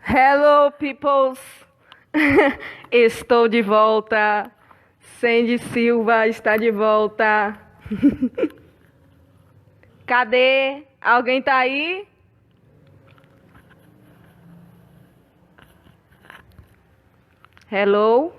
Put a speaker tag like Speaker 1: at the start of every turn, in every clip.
Speaker 1: Hello, peoples! Estou de volta. Sandy Silva está de volta. Cadê? Alguém tá aí? Hello?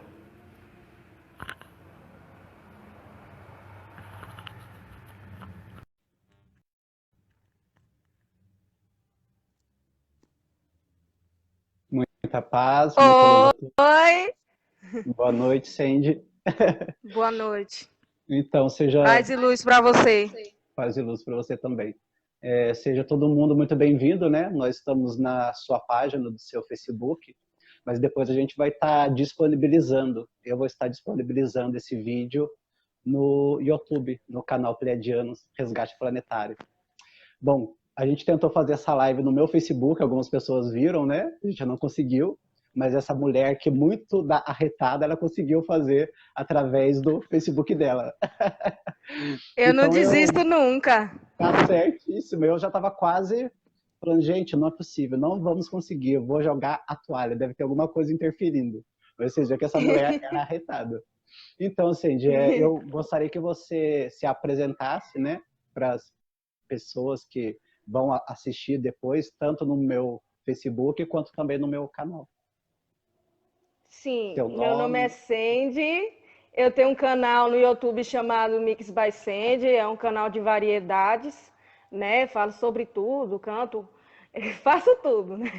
Speaker 2: Muita paz, muita luz a todos.
Speaker 1: Oi!
Speaker 2: Boa noite, Sandy.
Speaker 1: Boa noite.
Speaker 2: Então, seja
Speaker 1: Paz e luz para você.
Speaker 2: paz e luz para você também. Seja todo mundo muito bem-vindo, né? Nós estamos na sua página do seu Facebook, mas depois a gente vai estar disponibilizando. Eu vou estar disponibilizando esse vídeo no YouTube, no canal Pleiadianos Resgate Planetário. Bom, a gente tentou fazer essa live no meu Facebook, algumas pessoas viram, né? A gente não conseguiu, mas essa mulher que muito da arretada, ela conseguiu fazer através do Facebook dela.
Speaker 1: Eu não
Speaker 2: Então
Speaker 1: desisto
Speaker 2: eu,
Speaker 1: nunca.
Speaker 2: tá certíssimo, eu já estava quase falando, gente, não é possível, não vamos conseguir, eu vou jogar a toalha, deve ter alguma coisa interferindo. Ou seja, que essa mulher era arretada. Então, Cindy, eu gostaria que você se apresentasse, né, para as pessoas que vão assistir depois, tanto no meu Facebook quanto também no meu canal.
Speaker 1: Sim,
Speaker 2: Seu
Speaker 1: meu nome é
Speaker 2: nome,
Speaker 1: Sandy. Eu tenho um canal no YouTube chamado Mix by Sandy, é um canal de variedades, né? Falo sobre tudo, canto, faço tudo, né?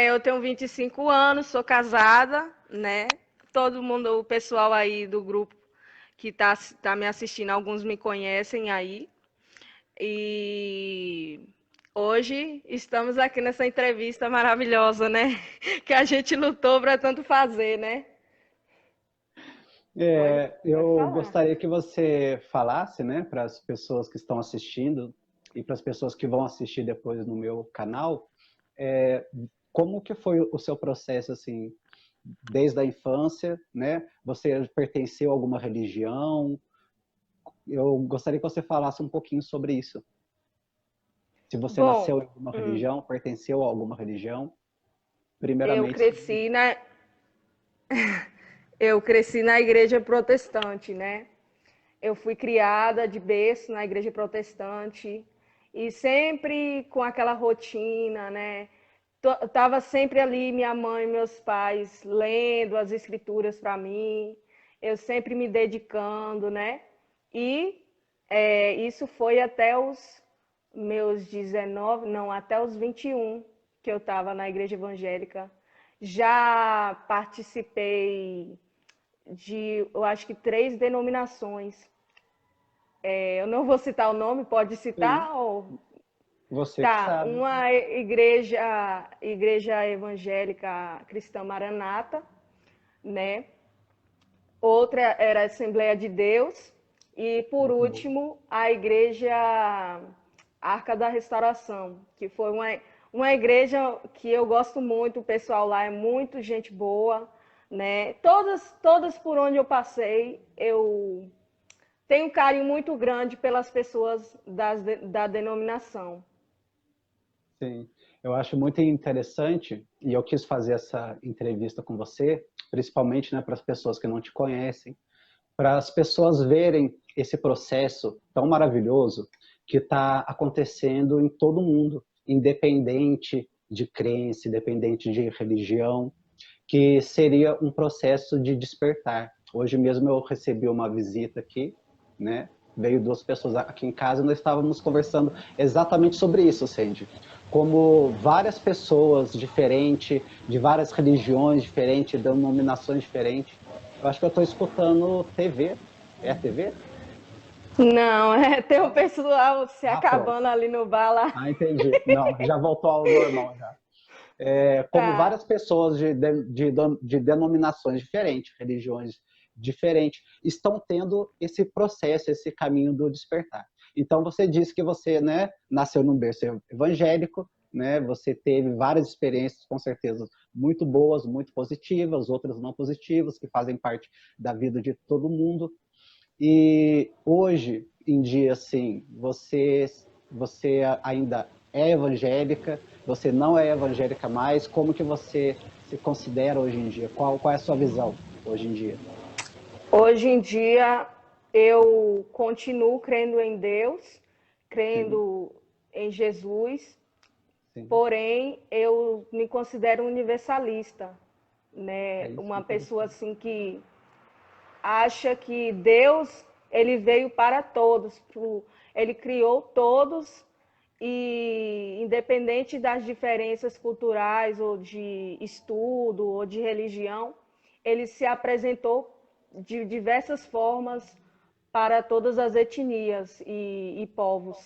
Speaker 1: Eu tenho 25 anos, sou casada, né? Todo mundo, o pessoal aí do grupo que tá me assistindo, alguns me conhecem aí. E hoje estamos aqui nessa entrevista maravilhosa, né? Que a gente lutou para tanto fazer, né? Pode
Speaker 2: eu
Speaker 1: falar.
Speaker 2: gostaria que você falasse, né, para as pessoas que estão assistindo e para as pessoas que vão assistir depois no meu canal, é, como que foi o seu processo, assim, desde a infância, né? Você pertenceu a alguma religião? Eu gostaria que você falasse um pouquinho sobre isso. Se você
Speaker 1: Bom,
Speaker 2: nasceu em alguma religião, pertenceu a alguma religião,
Speaker 1: eu
Speaker 2: primeiramente sobre
Speaker 1: cresci
Speaker 2: isso.
Speaker 1: na eu cresci na igreja protestante, né? Eu fui criada de berço na igreja protestante e sempre com aquela rotina, né? Tava sempre ali minha mãe, meus pais lendo as escrituras para mim, eu sempre me dedicando, né? E isso foi até os meus 19, não, até os 21 que eu estava na igreja evangélica. Já participei de, eu acho que 3 denominações. Eu não vou citar o nome, pode
Speaker 2: Sim,
Speaker 1: citar? Ou...
Speaker 2: você que
Speaker 1: Tá,
Speaker 2: sabe.
Speaker 1: uma igreja evangélica cristã Maranata, né? Outra era a Assembleia de Deus e por
Speaker 2: Muito bom.
Speaker 1: último a igreja Arca da Restauração, que foi uma igreja que eu gosto muito, o pessoal lá é muito gente boa, né? Todas por onde eu passei, eu tenho um carinho muito grande pelas pessoas da denominação.
Speaker 2: Sim, eu acho muito interessante e eu quis fazer essa entrevista com você, principalmente, né, para as pessoas que não te conhecem, para as pessoas verem esse processo tão maravilhoso que está acontecendo em todo mundo, independente de crença, independente de religião, que seria um processo de despertar. Hoje mesmo eu recebi uma visita aqui, né? Veio 2 pessoas aqui em casa e nós estávamos conversando exatamente sobre isso, Sandy. Como várias pessoas diferentes, de várias religiões diferentes, denominações diferentes. Eu acho que eu estou escutando TV. É a TV?
Speaker 1: Não, tem o
Speaker 2: Não?
Speaker 1: pessoal se
Speaker 2: Ah, pronto.
Speaker 1: acabando ali no bar lá.
Speaker 2: Ah, entendi. Não, já voltou ao normal já. Como
Speaker 1: Tá.
Speaker 2: várias pessoas de denominações diferentes, religiões diferentes, estão tendo esse processo, esse caminho do despertar. Então, você disse que você, né, nasceu num berço evangélico, né, você teve várias experiências, com certeza, muito boas, muito positivas, outras não positivas, que fazem parte da vida de todo mundo. E hoje em dia, assim, você ainda é evangélica, você não é evangélica mais, como que você se considera hoje em dia? Qual é a sua visão hoje em dia?
Speaker 1: Hoje em dia, eu continuo crendo em Deus,
Speaker 2: Sim,
Speaker 1: crendo em Jesus,
Speaker 2: sim,
Speaker 1: porém, eu me considero universalista,
Speaker 2: é
Speaker 1: né?
Speaker 2: isso que é
Speaker 1: Uma pessoa
Speaker 2: interessante.
Speaker 1: assim que acha que Deus, ele veio para todos, ele criou todos e independente das diferenças culturais ou de estudo ou de religião, ele se apresentou de diversas formas para todas as etnias e povos.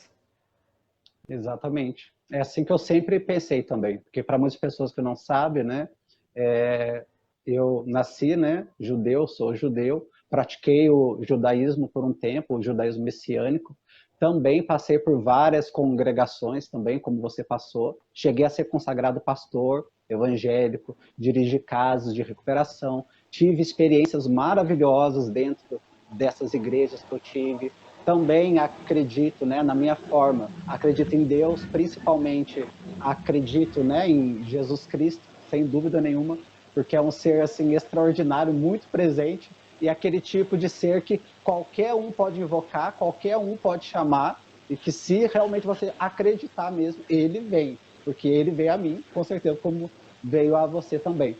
Speaker 2: Exatamente. É assim que eu sempre pensei também, porque para muitas pessoas que não sabem, né, é, eu nasci, né, judeu, sou judeu, pratiquei o judaísmo por um tempo, o judaísmo messiânico, também passei por várias congregações, também como você passou, cheguei a ser consagrado pastor evangélico, dirigi casas de recuperação, tive experiências maravilhosas dentro dessas igrejas que eu tive, também acredito, né, na minha forma, acredito em Deus, principalmente acredito, né, em Jesus Cristo, sem dúvida nenhuma, porque é um ser assim extraordinário, muito presente e aquele tipo de ser que qualquer um pode invocar, qualquer um pode chamar e que se realmente você acreditar mesmo, ele vem, porque ele veio a mim, com certeza, como veio a você também.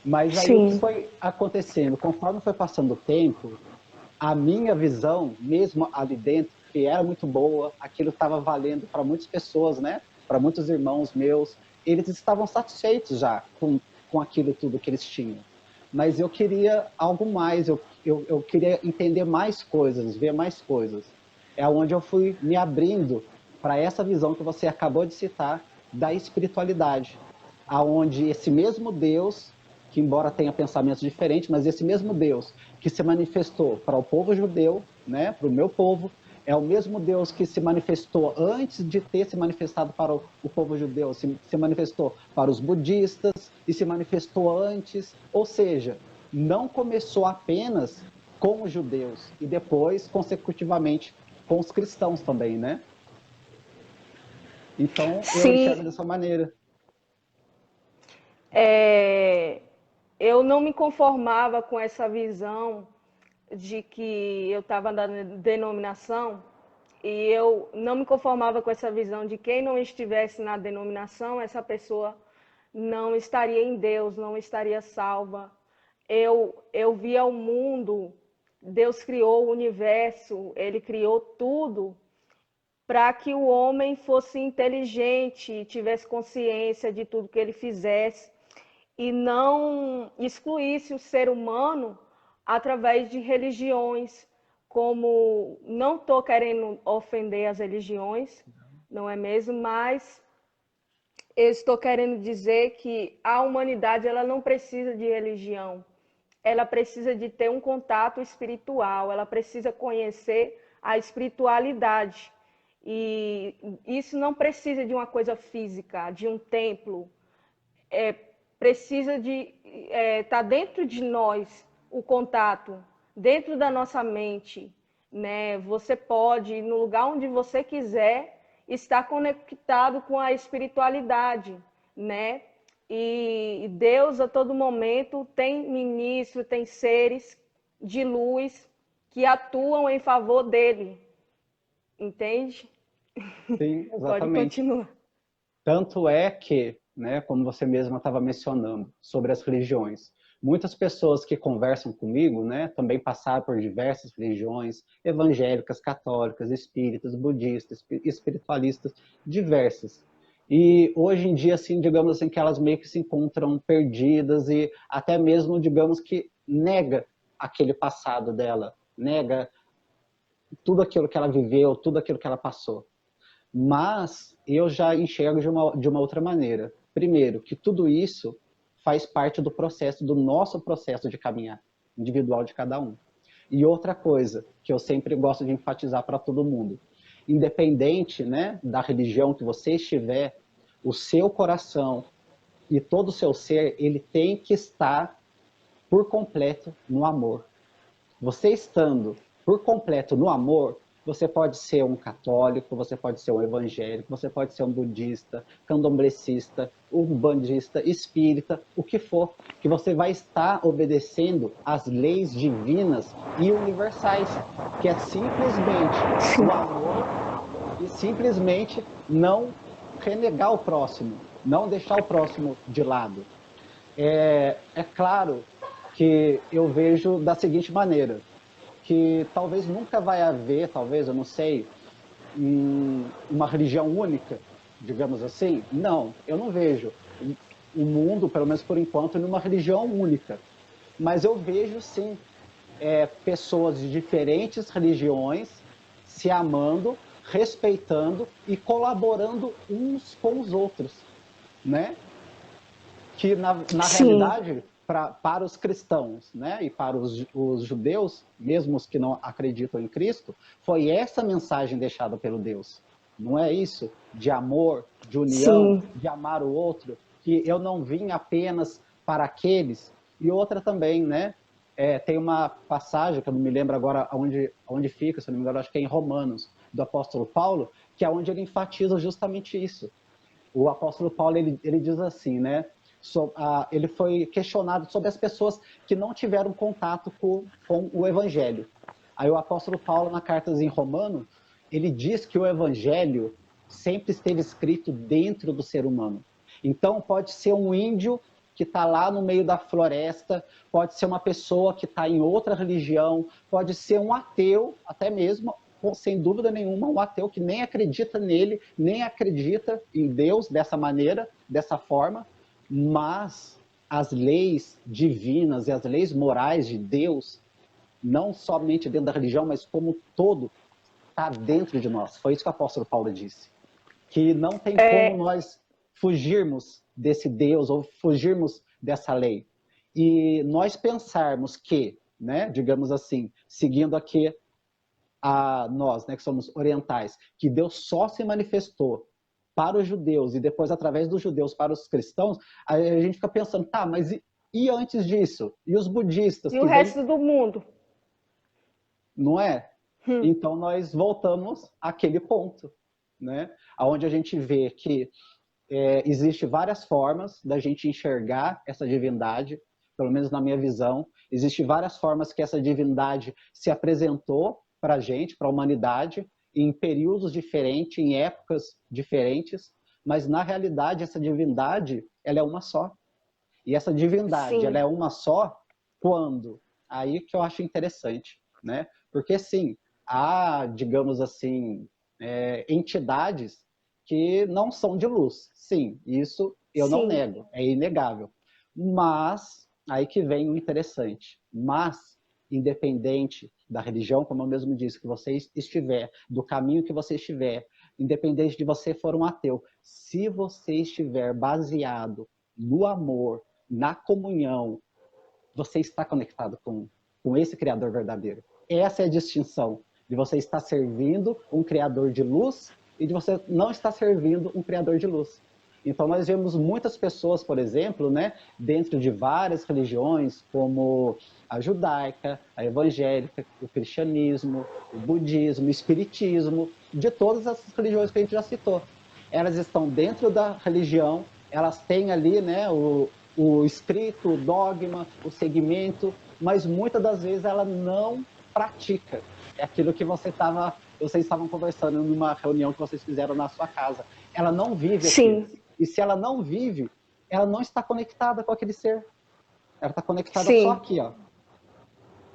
Speaker 2: Mas aí o que
Speaker 1: Sim,
Speaker 2: foi acontecendo? Conforme foi passando o tempo, a minha visão, mesmo ali dentro, que era muito boa, aquilo estava valendo para muitas pessoas, né? Para muitos irmãos meus, eles estavam satisfeitos já com aquilo tudo que eles tinham. Mas eu queria algo mais, eu queria entender mais coisas, ver mais coisas. É onde eu fui me abrindo para essa visão que você acabou de citar da espiritualidade, aonde esse mesmo Deus, que embora tenha pensamentos diferentes, mas esse mesmo Deus que se manifestou para o povo judeu, né, para o meu povo, é o mesmo Deus que se manifestou antes de ter se manifestado para o povo judeu, se manifestou para os budistas e se manifestou antes. Ou seja, não começou apenas com os judeus e depois, consecutivamente, com os cristãos também, né? Então, eu enxergo
Speaker 1: sim,
Speaker 2: dessa maneira.
Speaker 1: é, eu não me conformava com essa visão de que eu estava na denominação e eu não me conformava com essa visão de quem não estivesse na denominação, essa pessoa não estaria em Deus, não estaria salva. Eu via o mundo, Deus criou o universo, ele criou tudo para que o homem fosse inteligente, tivesse consciência de tudo que ele fizesse e não excluísse o ser humano através de religiões, como não estou querendo ofender as religiões, não é mesmo? Mas eu estou querendo dizer que a humanidade ela não precisa de religião, ela precisa de ter um contato espiritual, ela precisa conhecer a espiritualidade. E isso não precisa de uma coisa física, de um templo, precisa de tá dentro de nós o contato, dentro da nossa mente, né? Você pode, no lugar onde você quiser, estar conectado com a espiritualidade, né? E Deus a todo momento tem ministro, tem seres de luz que atuam em favor dele, entende?
Speaker 2: Sim,
Speaker 1: Pode
Speaker 2: exatamente.
Speaker 1: continuar.
Speaker 2: Tanto é que, né, como você mesma estava mencionando, sobre as religiões, muitas pessoas que conversam comigo, né, também passaram por diversas religiões, evangélicas, católicas, espíritas, budistas, espiritualistas, diversas. E hoje em dia, assim, digamos assim, que elas meio que se encontram perdidas e até mesmo, digamos que nega aquele passado dela, nega tudo aquilo que ela viveu, tudo aquilo que ela passou. Mas eu já enxergo de uma outra maneira. Primeiro, que tudo isso faz parte do processo, do nosso processo de caminhar, individual de cada um. E outra coisa que eu sempre gosto de enfatizar para todo mundo, independente, né, da religião que você estiver, o seu coração e todo o seu ser, ele tem que estar por completo no amor. Você estando por completo no amor, Você pode ser um católico, você pode ser um evangélico, você pode ser um budista, candomblecista, umbandista, espírita, o que for, que você vai estar obedecendo às leis divinas e universais, que é simplesmente
Speaker 1: Sim,
Speaker 2: o amor e simplesmente não renegar o próximo, não deixar o próximo de lado. É claro que eu vejo da seguinte maneira, que talvez nunca vai haver, talvez, eu não sei, uma religião única, digamos assim. Não, eu não vejo o mundo, pelo menos por enquanto, numa religião única. Mas eu vejo, sim, pessoas de diferentes religiões se amando, respeitando e colaborando uns com os outros, né? Que na
Speaker 1: sim,
Speaker 2: realidade, para os cristãos, né, e para os judeus, mesmo os que não acreditam em Cristo, foi essa mensagem deixada pelo Deus. Não é isso? De amor, de união,
Speaker 1: sim.
Speaker 2: de amar o outro, que eu não vim apenas para aqueles. E outra também, né? Tem uma passagem, que eu não me lembro agora onde fica, se eu não me engano, acho que é em Romanos, do apóstolo Paulo, que é onde ele enfatiza justamente isso. O apóstolo Paulo ele diz assim, né? Ele foi questionado sobre as pessoas que não tiveram contato com o evangelho. Aí o apóstolo Paulo, na carta em Romano, ele diz que o evangelho sempre esteve escrito dentro do ser humano. Então, pode ser um índio que está lá no meio da floresta, pode ser uma pessoa que está em outra religião, pode ser um ateu, até mesmo, sem dúvida nenhuma, um ateu que nem acredita nele, nem acredita em Deus dessa maneira, dessa forma, mas as leis divinas e as leis morais de Deus, não somente dentro da religião, mas como todo, está dentro de nós. Foi isso que o apóstolo Paulo disse. Que não tem como
Speaker 1: É,
Speaker 2: nós fugirmos desse Deus ou fugirmos dessa lei. E nós pensarmos que, né, digamos assim, seguindo aqui a nós, né, que somos orientais, que Deus só se manifestou para os judeus e depois através dos judeus para os cristãos, aí a gente fica pensando, tá, mas e antes disso? E os budistas
Speaker 1: e o
Speaker 2: que vêm,
Speaker 1: resto do mundo?
Speaker 2: não é?
Speaker 1: Hum,
Speaker 2: Então nós voltamos àquele ponto, né? Onde a gente vê que existe várias formas da gente enxergar essa divindade, pelo menos na minha visão, existe várias formas que essa divindade se apresentou para a gente, para a humanidade, em períodos diferentes, em épocas diferentes, mas na realidade essa divindade ela é uma só. E essa divindade ela
Speaker 1: sim,
Speaker 2: é uma só quando? Aí que eu acho interessante, né? Porque sim, há, digamos assim, entidades que não são de luz. Sim, isso eu não
Speaker 1: sim,
Speaker 2: nego, é inegável. Mas, aí que vem o interessante. Mas, independente da religião, como eu mesmo disse, que você estiver, do caminho que você estiver, independente de você for um ateu, se você estiver baseado no amor, na comunhão, você está conectado com esse Criador verdadeiro. Essa é a distinção de você estar servindo um Criador de luz e de você não estar servindo um Criador de luz. Então, nós vemos muitas pessoas, por exemplo, né, dentro de várias religiões, como a judaica, a evangélica, o cristianismo, o budismo, o espiritismo, de todas essas religiões que a gente já citou. Elas estão dentro da religião, elas têm ali, né, o escrito, o dogma, o segmento, mas muitas das vezes ela não pratica. É aquilo que vocês estavam conversando numa reunião que vocês fizeram na sua casa. Ela não vive aquilo.
Speaker 1: sim,
Speaker 2: E se ela não vive, ela não está conectada com aquele ser. Ela está conectada só
Speaker 1: sim,
Speaker 2: aqui, ó.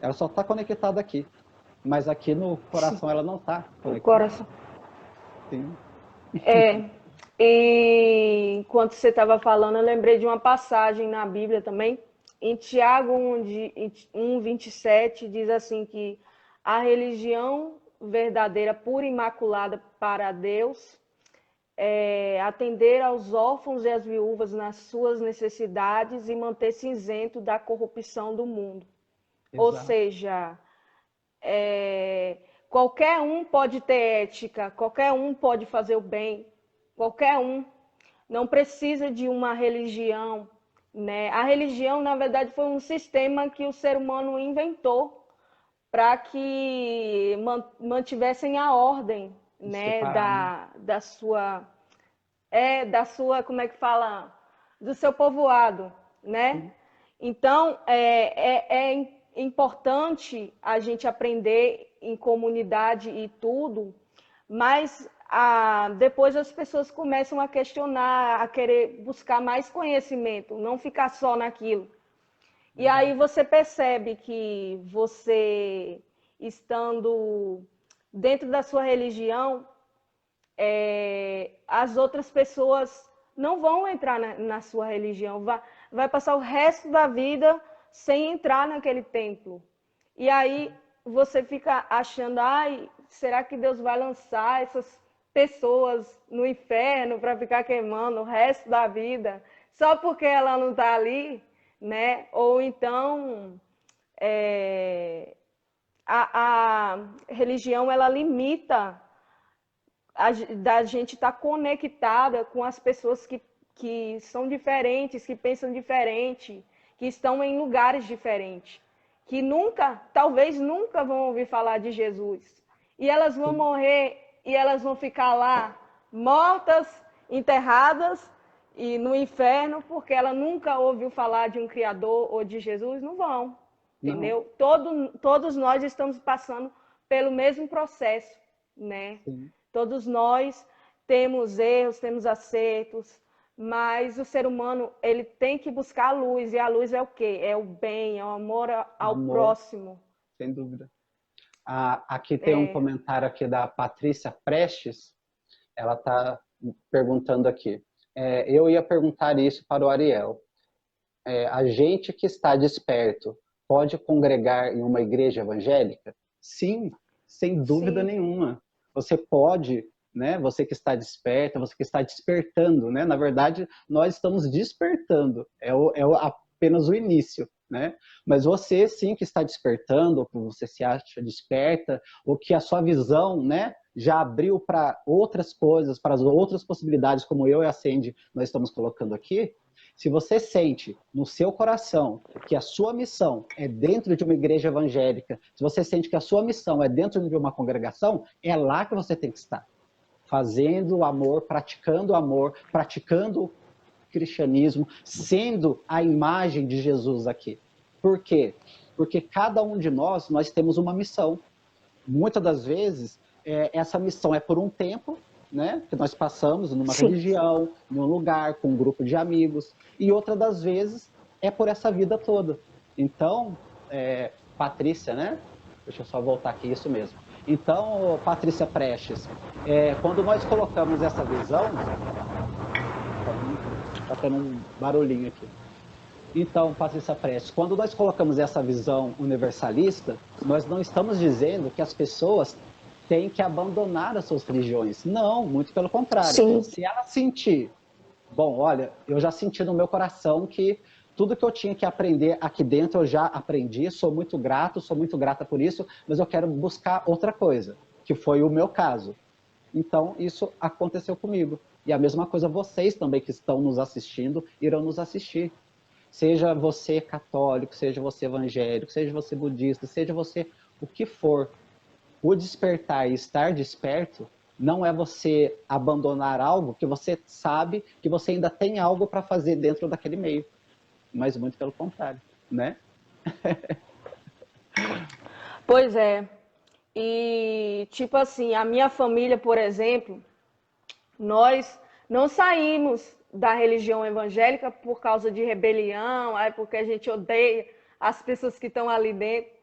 Speaker 2: Ela só está conectada aqui. Mas aqui no
Speaker 1: sim.
Speaker 2: coração ela não está
Speaker 1: O
Speaker 2: conectada.
Speaker 1: coração.
Speaker 2: Sim.
Speaker 1: É. E enquanto você estava falando, eu lembrei de uma passagem na Bíblia também. Em Tiago 1:27 diz assim que a religião verdadeira, pura e imaculada para Deus, é atender aos órfãos e às viúvas nas suas necessidades e manter-se isento da corrupção do mundo. Ou
Speaker 2: Exato.
Speaker 1: seja, qualquer um pode ter ética, qualquer um pode fazer o bem, qualquer um. Não precisa de uma religião, né? A religião, na verdade, foi um sistema que o ser humano inventou para que mantivessem a ordem, né,
Speaker 2: Separar, né?
Speaker 1: da sua, como é que fala, do seu povoado, né?
Speaker 2: Sim,
Speaker 1: Então, é importante a gente aprender em comunidade e tudo, mas depois as pessoas começam a questionar, a querer buscar mais conhecimento, não ficar só naquilo. E aí
Speaker 2: verdade.
Speaker 1: você percebe que você, estando dentro da sua religião, as outras pessoas não vão entrar na sua religião, vai passar o resto da vida sem entrar naquele templo. E aí você fica achando, ai, será que Deus vai lançar essas pessoas no inferno para ficar queimando o resto da vida só porque ela não está ali, né? Ou então a religião ela limita da gente estar conectada com as pessoas que são diferentes, que pensam diferente, que estão em lugares diferentes, que nunca, talvez nunca vão ouvir falar de Jesus. E elas vão
Speaker 2: Sim.
Speaker 1: morrer e elas vão ficar lá mortas, enterradas e no inferno, porque ela nunca ouviu falar de um Criador ou de Jesus, não vão,
Speaker 2: Não,
Speaker 1: entendeu? Todos nós estamos passando pelo mesmo processo, né?
Speaker 2: sim.
Speaker 1: Todos nós temos erros, temos acertos, mas o ser humano ele tem que buscar a luz, e a luz é o quê? É o bem, é o amor ao
Speaker 2: Amor,
Speaker 1: próximo.
Speaker 2: sem dúvida. Aqui tem um comentário aqui da Patrícia Prestes. Ela está perguntando aqui. Eu ia perguntar isso para o Ariel. A gente que está desperto pode congregar em uma igreja evangélica? Sim, sem dúvida
Speaker 1: Sim,
Speaker 2: nenhuma. Você pode, né? Você que está desperta, você que está despertando, né? Na verdade, nós estamos despertando. Apenas o início, né? Mas você sim que está despertando, ou que você se acha desperta, ou que a sua visão, né? Já abriu para outras coisas, para as outras possibilidades, como eu e a Sandy nós estamos colocando aqui. Se você sente no seu coração que a sua missão é dentro de uma igreja evangélica, se você sente que a sua missão é dentro de uma congregação, é lá que você tem que estar. Fazendo o amor, praticando o cristianismo, sendo a imagem de Jesus aqui. Por quê? Porque cada um de nós temos uma missão. Muitas das vezes, essa missão é por um tempo, né, que nós passamos numa
Speaker 1: sim.
Speaker 2: religião, em um lugar, com um grupo de amigos, e outra das vezes é por essa vida toda. Então, Patrícia, né? Deixa eu só voltar aqui, isso mesmo. Então, Patrícia Prestes, quando nós colocamos essa visão, está tendo um barulhinho aqui. Então, Patrícia Prestes, quando nós colocamos essa visão universalista, nós não estamos dizendo que as pessoas têm que abandonar as suas religiões. Não, muito pelo contrário.
Speaker 1: Sim.
Speaker 2: Se ela sentir, bom, olha, eu já senti no meu coração que tudo que eu tinha que aprender aqui dentro eu já aprendi, sou muito grato, sou muito grata por isso, mas eu quero buscar outra coisa, que foi o meu caso. Então, isso aconteceu comigo. E a mesma coisa vocês também que estão nos assistindo, irão nos assistir. Seja você católico, seja você evangélico, seja você budista, seja você o que for. O despertar e estar desperto não é você abandonar algo que você sabe que você ainda tem algo para fazer dentro daquele meio. Mas muito pelo contrário, né?
Speaker 1: Pois é. E, tipo assim, a minha família, por exemplo, nós não saímos da religião evangélica por causa de rebelião, porque a gente odeia as pessoas que estão ali dentro,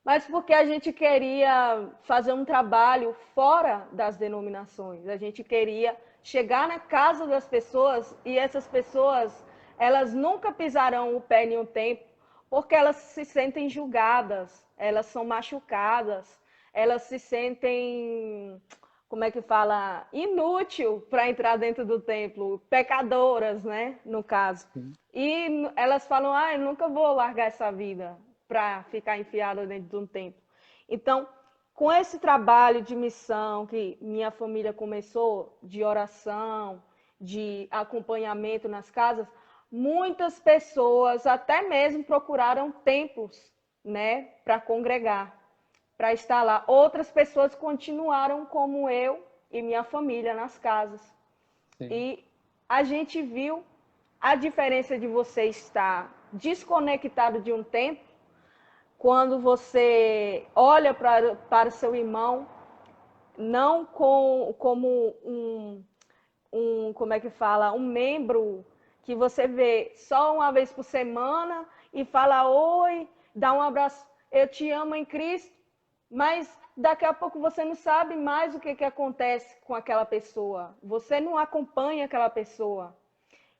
Speaker 1: mas porque a gente queria fazer um trabalho fora das denominações. A gente queria chegar na casa das pessoas e essas pessoas, elas nunca pisarão o pé em um templo porque elas se sentem julgadas, elas são machucadas, elas se sentem, como é que fala, inútil para entrar dentro do templo, pecadoras, né, no caso. E elas falam, eu nunca vou largar essa vida para ficar enfiada dentro de um templo. Então, com esse trabalho de missão que minha família começou, de oração, de acompanhamento nas casas, muitas pessoas até mesmo procuraram templos, né, para congregar. para estar lá. Outras pessoas continuaram como eu e minha família nas casas.
Speaker 2: Sim.
Speaker 1: E a gente viu a diferença de você estar desconectado de um tempo, quando você olha para seu irmão, não como como é que fala, um membro que você vê só uma vez por semana e fala oi, dá um abraço, eu te amo em Cristo, mas daqui a pouco você não sabe mais o que acontece com aquela pessoa, você não acompanha aquela pessoa.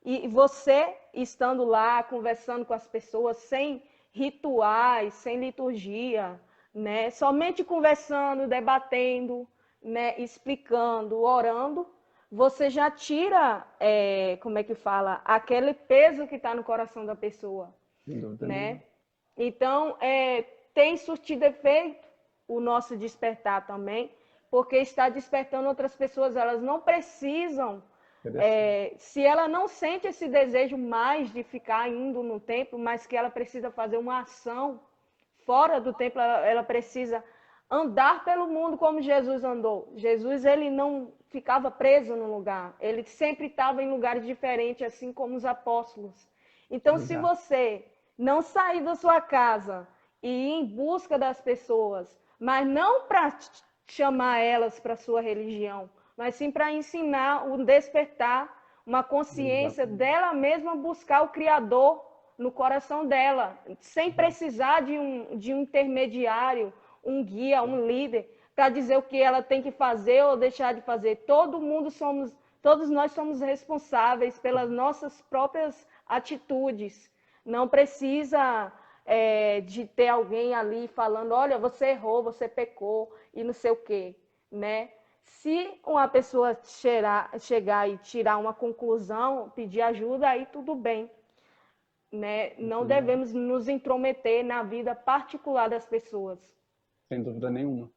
Speaker 1: E você estando lá, conversando com as pessoas, sem rituais, sem liturgia, né? Somente conversando, debatendo, né? Explicando, orando, você já tira, como é que fala, aquele peso que está no coração da pessoa,
Speaker 2: Sem dúvida
Speaker 1: né?
Speaker 2: nenhuma.
Speaker 1: Então, tem surtido efeito o nosso despertar também, porque está despertando outras pessoas, elas não precisam, se ela não sente esse desejo mais de ficar indo no templo, mas que ela precisa fazer uma ação fora do templo, ela precisa andar pelo mundo como Jesus andou. Jesus, ele não ficava preso no lugar, ele sempre estava em lugares diferentes, assim como os apóstolos. Então, se
Speaker 2: Exato.
Speaker 1: você não sair da sua casa e ir em busca das pessoas, mas não para chamar elas para a sua religião, mas sim para ensinar o despertar, uma consciência
Speaker 2: Exatamente.
Speaker 1: dela mesma buscar o Criador no coração dela, sem precisar de um intermediário, um guia, um líder, para dizer o que ela tem que fazer ou deixar de fazer. Todos nós somos responsáveis pelas nossas próprias atitudes. Não precisa de ter alguém ali falando, olha, você errou, você pecou e não sei o quê, né? Se uma pessoa chegar e tirar uma conclusão, pedir ajuda, aí tudo bem, né? Não devemos nos intrometer na vida particular das pessoas.
Speaker 2: Sem dúvida nenhuma.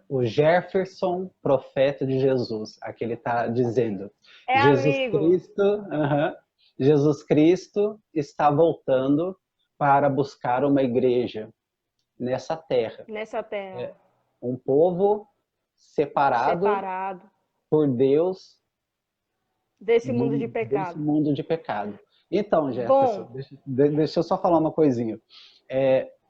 Speaker 2: O Jefferson, profeta de Jesus, aqui ele está dizendo,
Speaker 1: É
Speaker 2: Jesus
Speaker 1: amigo
Speaker 2: Cristo, Jesus Cristo está voltando para buscar uma igreja nessa terra,
Speaker 1: nessa terra,
Speaker 2: um povo separado
Speaker 1: separado
Speaker 2: por Deus
Speaker 1: desse mundo de
Speaker 2: desse
Speaker 1: pecado.
Speaker 2: mundo de pecado. Então, Jefferson,
Speaker 1: Bom,
Speaker 2: deixa eu só falar uma coisinha.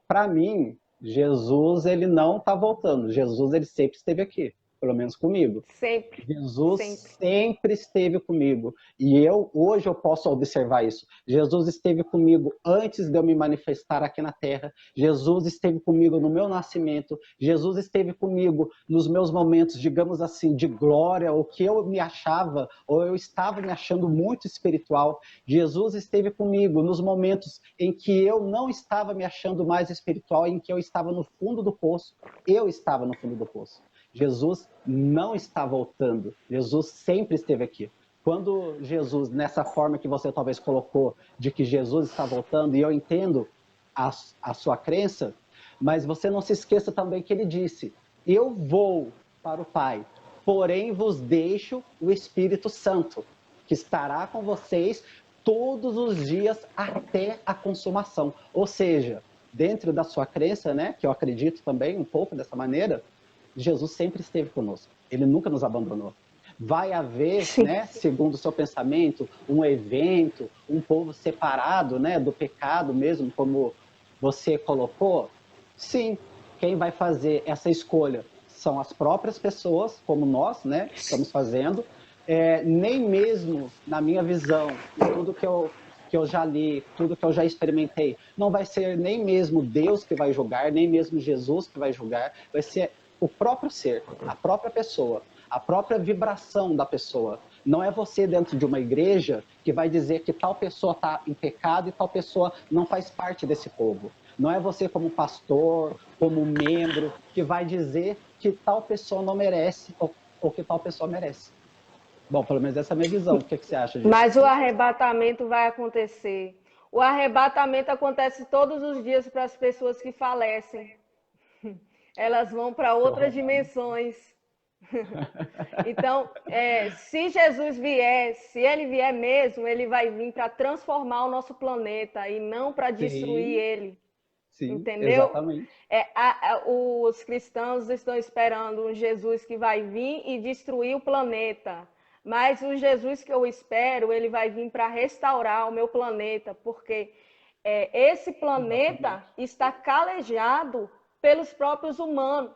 Speaker 2: Para mim, Jesus ele não está voltando. Jesus ele sempre esteve aqui, pelo menos comigo.
Speaker 1: sempre,
Speaker 2: Jesus
Speaker 1: sempre.
Speaker 2: sempre esteve comigo. E hoje eu posso observar isso. Jesus esteve comigo antes de eu me manifestar aqui na terra. Jesus esteve comigo no meu nascimento. Jesus esteve comigo nos meus momentos, digamos assim, de glória, ou que eu me achava, ou eu estava me achando muito espiritual. Jesus esteve comigo nos momentos em que eu não estava me achando mais espiritual, em que eu estava no fundo do poço. Eu estava no fundo do poço. Jesus não está voltando. Jesus sempre esteve aqui. Quando Jesus, nessa forma que você talvez colocou, de que Jesus está voltando, e eu entendo a sua crença, mas você não se esqueça também que ele disse, eu vou para o Pai, porém vos deixo o Espírito Santo, que estará com vocês todos os dias até a consumação. Ou seja, dentro da sua crença, né, que eu acredito também um pouco dessa maneira, Jesus sempre esteve conosco. Ele nunca nos abandonou. Vai haver,
Speaker 1: Sim.
Speaker 2: né, segundo o seu pensamento, um evento, um povo separado, né, do pecado mesmo, como você colocou? Sim. Quem vai fazer essa escolha são as próprias pessoas, como nós, né, estamos fazendo. Nem mesmo na minha visão, em tudo que eu já li, tudo que eu já experimentei, não vai ser nem mesmo Deus que vai julgar, nem mesmo Jesus que vai julgar, vai ser o próprio ser, a própria pessoa, a própria vibração da pessoa. Não é você dentro de uma igreja que vai dizer que tal pessoa está em pecado e tal pessoa não faz parte desse povo. Não é você como pastor, como membro, que vai dizer que tal pessoa não merece ou que tal pessoa merece. Bom, pelo menos essa é a minha visão. O que você acha disso?
Speaker 1: Mas o arrebatamento vai acontecer. O arrebatamento acontece todos os dias para as pessoas que falecem. Elas vão para outras dimensões. Então, se Jesus vier, se ele vier mesmo, ele vai vir para transformar o nosso planeta e não para destruir
Speaker 2: Sim,
Speaker 1: ele.
Speaker 2: Sim,
Speaker 1: entendeu?
Speaker 2: exatamente.
Speaker 1: Os cristãos estão esperando um Jesus que vai vir e destruir o planeta. Mas o Jesus que eu espero, ele vai vir para restaurar o meu planeta, porque esse planeta
Speaker 2: Exatamente.
Speaker 1: está calejado pelos próprios humanos.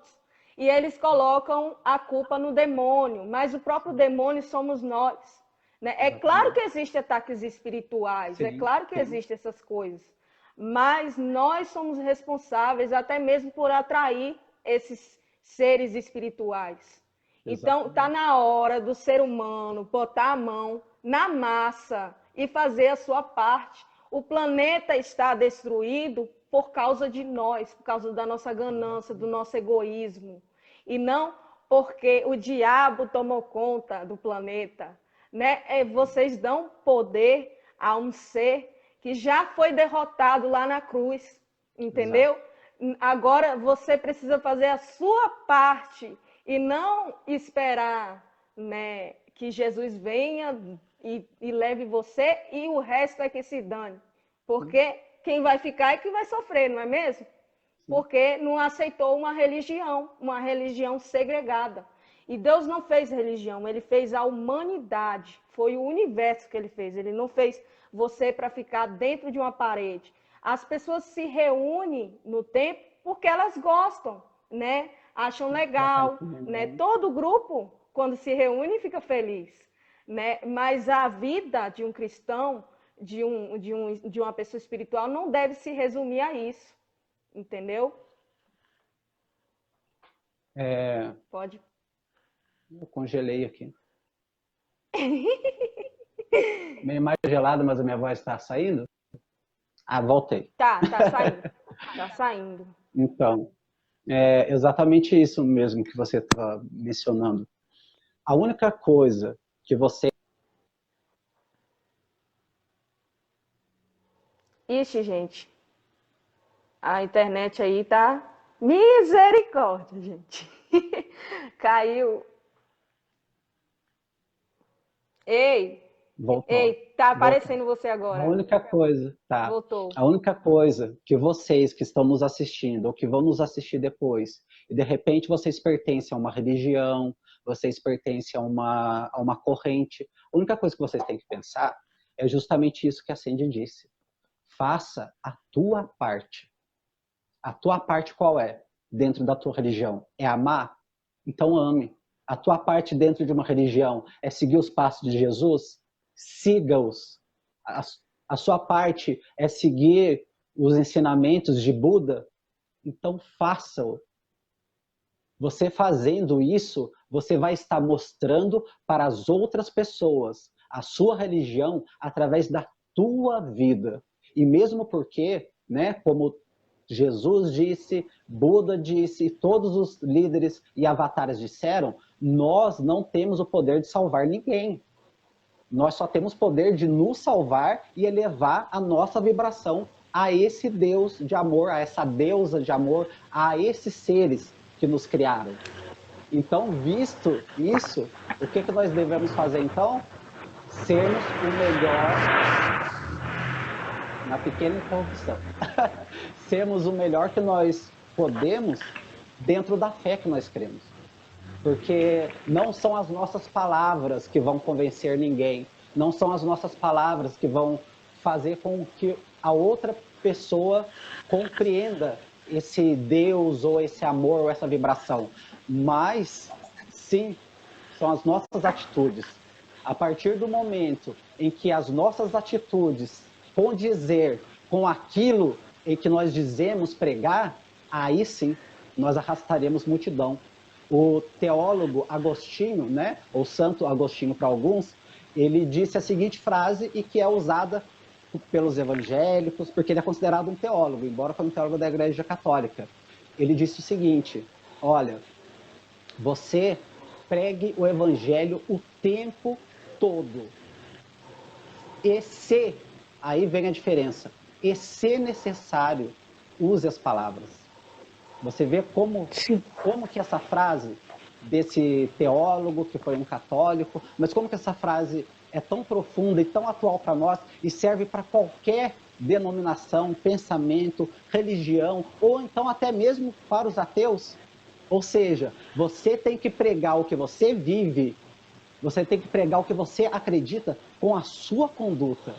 Speaker 1: E eles colocam a culpa no demônio, mas o próprio demônio somos nós. Né? É claro que
Speaker 2: Exatamente.
Speaker 1: existem ataques espirituais, é
Speaker 2: Sim,
Speaker 1: claro que
Speaker 2: sim,
Speaker 1: existem essas coisas, mas nós somos responsáveis até mesmo por atrair esses seres espirituais. Então, está
Speaker 2: exatamente.
Speaker 1: na hora do ser humano botar a mão na massa e fazer a sua parte. O planeta está destruído por causa de nós, por causa da nossa ganância, do
Speaker 2: Exatamente.
Speaker 1: nosso egoísmo. E não porque o diabo tomou conta do planeta. Né? Vocês dão poder a um ser que já foi derrotado lá na cruz,
Speaker 2: Exato.
Speaker 1: entendeu? Agora você precisa fazer a sua parte e não esperar, né, que Jesus venha e leve você e o resto é que se dane.
Speaker 2: Sim,
Speaker 1: Porque quem vai ficar é que vai sofrer, não é mesmo?
Speaker 2: sim.
Speaker 1: Porque não aceitou uma religião segregada. E Deus não fez religião, ele fez a humanidade. Foi o universo que ele fez. Ele não fez você para ficar dentro de uma parede. As pessoas se reúnem no templo porque elas gostam, né? Acham
Speaker 2: Para estar em
Speaker 1: legal, né?
Speaker 2: comunhão.
Speaker 1: Todo grupo, quando se reúne, fica feliz, né? Mas a vida de um cristão, de uma pessoa espiritual, não deve se resumir a isso, entendeu?
Speaker 2: É,
Speaker 1: Pode.
Speaker 2: eu congelei aqui. Meio mais gelado, mas a minha voz está saindo? Ah, voltei.
Speaker 1: Tá saindo. Tá saindo.
Speaker 2: Então, é exatamente isso mesmo que você estava mencionando. A única coisa que você...
Speaker 1: Ixi, gente. A internet aí tá. Misericórdia, gente. Caiu. Ei,
Speaker 2: Voltou.
Speaker 1: ei, tá
Speaker 2: Voltou.
Speaker 1: aparecendo você
Speaker 2: A
Speaker 1: agora.
Speaker 2: única coisa, tá?
Speaker 1: Voltou.
Speaker 2: A única coisa que vocês que estão nos assistindo ou que vão nos assistir depois, e de repente vocês pertencem a uma religião, vocês pertencem a uma corrente, a única coisa que vocês têm que pensar é justamente isso que a Sandy disse. Faça a tua parte. A tua parte qual é? Dentro da tua religião? É amar? Então ame. A tua parte dentro de uma religião é seguir os passos de Jesus? Siga-os. A sua parte é seguir os ensinamentos de Buda? Então faça-o. Você fazendo isso, você vai estar mostrando para as outras pessoas a sua religião através da tua vida. E mesmo porque, né, como Jesus disse, Buda disse, todos os líderes e avatares disseram, nós não temos o poder de salvar ninguém. Nós só temos poder de nos salvar e elevar a nossa vibração a esse Deus de amor, a essa deusa de amor, a esses seres que nos criaram. Então, visto isso, o que nós devemos fazer então? Sermos o melhor, na pequena interrupção, sermos o melhor que nós podemos dentro da fé que nós cremos. Porque não são as nossas palavras que vão convencer ninguém, não são as nossas palavras que vão fazer com que a outra pessoa compreenda esse Deus ou esse amor ou essa vibração, mas sim, são as nossas atitudes. A partir do momento em que as nossas atitudes condizer com aquilo em que nós dizemos pregar, aí sim nós arrastaremos multidão. O teólogo Agostinho, né, ou Santo Agostinho para alguns, ele disse a seguinte frase e que é usada pelos evangélicos, porque ele é considerado um teólogo, embora foi um teólogo da Igreja Católica. Ele disse o seguinte: olha, você pregue o evangelho o tempo todo. E se, aí vem a diferença, e se necessário, use as palavras. Você vê como que essa frase desse teólogo, que foi um católico, mas como que essa frase é tão profunda e tão atual para nós e serve para qualquer denominação, pensamento, religião, ou então até mesmo para os ateus. Ou seja, você tem que pregar o que você vive, você tem que pregar o que você acredita com a sua conduta.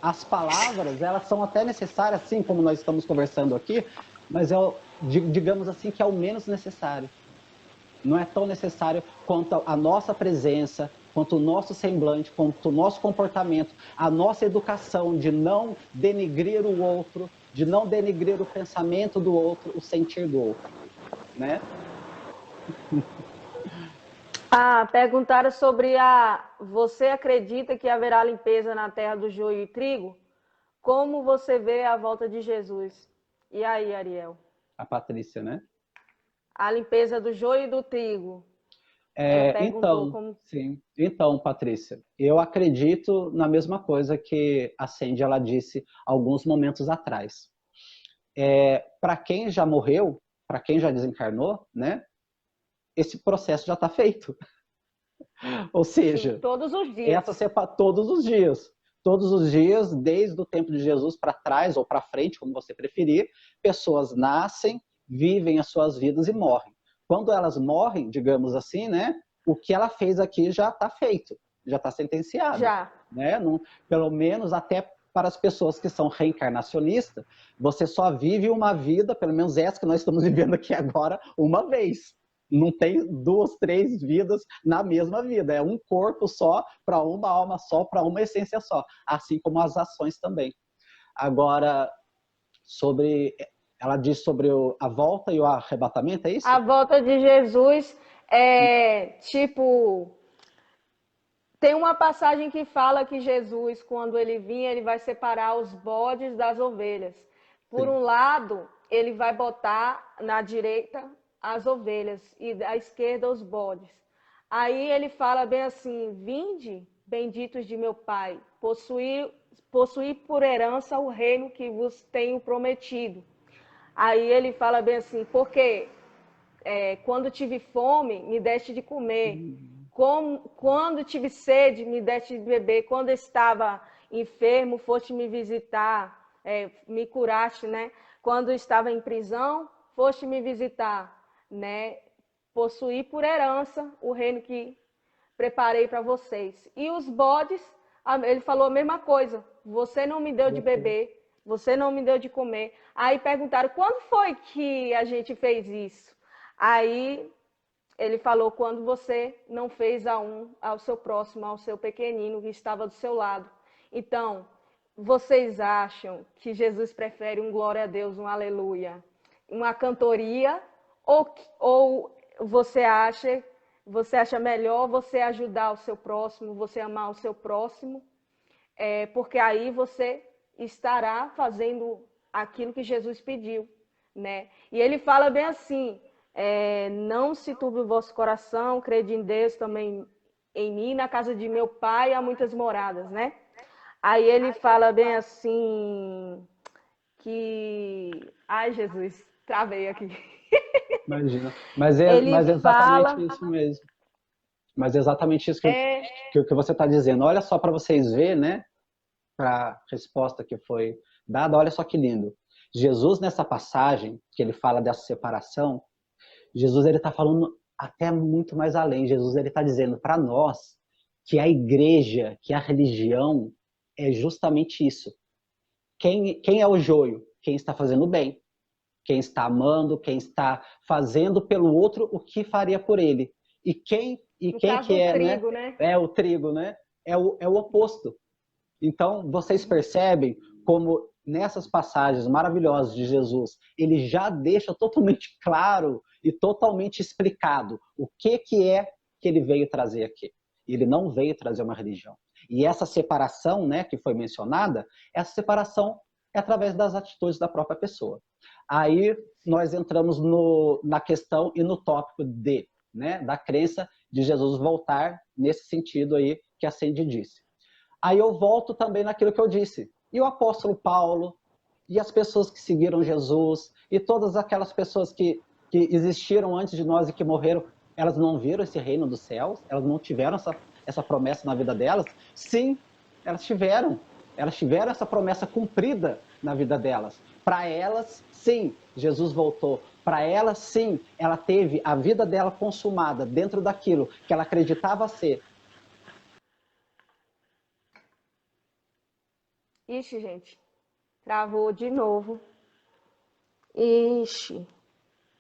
Speaker 2: As palavras, elas são até necessárias, assim como nós estamos conversando aqui, mas digamos assim que é o menos necessário. Não é tão necessário quanto a nossa presença, quanto o nosso semblante, quanto o nosso comportamento, a nossa educação de não denigrir o outro, de não denigrir o pensamento do outro, o sentir do outro, né?
Speaker 1: Perguntaram sobre você acredita que haverá limpeza na terra do joio e trigo? Como você vê a volta de Jesus? E aí, Ariel?
Speaker 2: A Patrícia, né?
Speaker 1: A limpeza do joio e do trigo. Ela perguntou como...
Speaker 2: Sim. Então, Patrícia, eu acredito na mesma coisa que a Sandy ela disse alguns momentos atrás. Para quem já morreu, para quem já desencarnou, né? Esse processo já está feito. Ou seja,
Speaker 1: sim, todos os dias.
Speaker 2: Todos os dias. Todos os dias, desde o tempo de Jesus para trás ou para frente, como você preferir, pessoas nascem, vivem as suas vidas e morrem. Quando elas morrem, digamos assim, né, o que ela fez aqui já está feito, já está sentenciado.
Speaker 1: Já.
Speaker 2: Né? Não, pelo menos até para as pessoas que são reencarnacionistas, você só vive uma vida, pelo menos essa que nós estamos vivendo aqui agora, uma vez. Não tem 2, 3 vidas na mesma vida. É um corpo só, para uma alma só, para uma essência só. Assim como as ações também. Agora, ela diz sobre a volta e o arrebatamento, é isso?
Speaker 1: A volta de Jesus tem uma passagem que fala que Jesus, quando ele vinha, ele vai separar os bodes das ovelhas. Por um lado, ele vai botar na direita as ovelhas e à esquerda os bodes. Aí ele fala bem assim: vinde, benditos de meu Pai, possuir por herança o reino que vos tenho prometido. Aí ele fala bem assim: porque quando tive fome, me deste de comer. Quando tive sede, me deste de beber. Quando estava enfermo, foste me visitar, me curaste, né? Quando estava em prisão, foste me visitar, né? Possuí por herança o reino que preparei para vocês. E os bodes, ele falou a mesma coisa. Você não me deu de beber, você não me deu de comer. Aí perguntaram, quando foi que a gente fez isso? Aí ele falou, quando você não fez ao seu próximo, ao seu pequenino que estava do seu lado. Então, vocês acham que Jesus prefere um glória a Deus, um aleluia, uma cantoria, ou você acha melhor você ajudar o seu próximo, você amar o seu próximo, porque aí você estará fazendo aquilo que Jesus pediu, né? E ele fala bem assim, não se turbe o vosso coração, crede em Deus também em mim, na casa de meu pai há muitas moradas, né? Aí ele fala bem assim que... Ai, Jesus, travei aqui.
Speaker 2: Imagina. Mas é exatamente isso mesmo. Mas é exatamente isso que você está dizendo. Olha só para vocês verem, né? Para a resposta que foi dada, olha só que lindo. Jesus, nessa passagem, que ele fala dessa separação, Jesus ele está falando até muito mais além. Jesus ele está dizendo para nós que a igreja, que a religião é justamente isso. Quem é o joio? Quem está fazendo o bem. Quem está amando, quem está fazendo pelo outro o que faria por ele. E quem que é,
Speaker 1: trigo,
Speaker 2: né? É o trigo, né? É o oposto. Então, vocês percebem como nessas passagens maravilhosas de Jesus, ele já deixa totalmente claro e totalmente explicado o que é que ele veio trazer aqui. Ele não veio trazer uma religião. E essa separação, né, que foi mencionada, essa separação é através das atitudes da própria pessoa. Aí nós entramos na questão e no tópico né, da crença de Jesus voltar nesse sentido aí que a Sandy disse. Aí eu volto também naquilo que eu disse. E o apóstolo Paulo, e as pessoas que seguiram Jesus, e todas aquelas pessoas que existiram antes de nós e que morreram, elas não viram esse reino dos céus? Elas não tiveram essa promessa na vida delas? Sim, elas tiveram. Elas tiveram essa promessa cumprida na vida delas. Para elas, sim, Jesus voltou. Para elas, sim, ela teve a vida dela consumada dentro daquilo que ela acreditava ser.
Speaker 1: Ixi, gente, travou de novo. Ixi.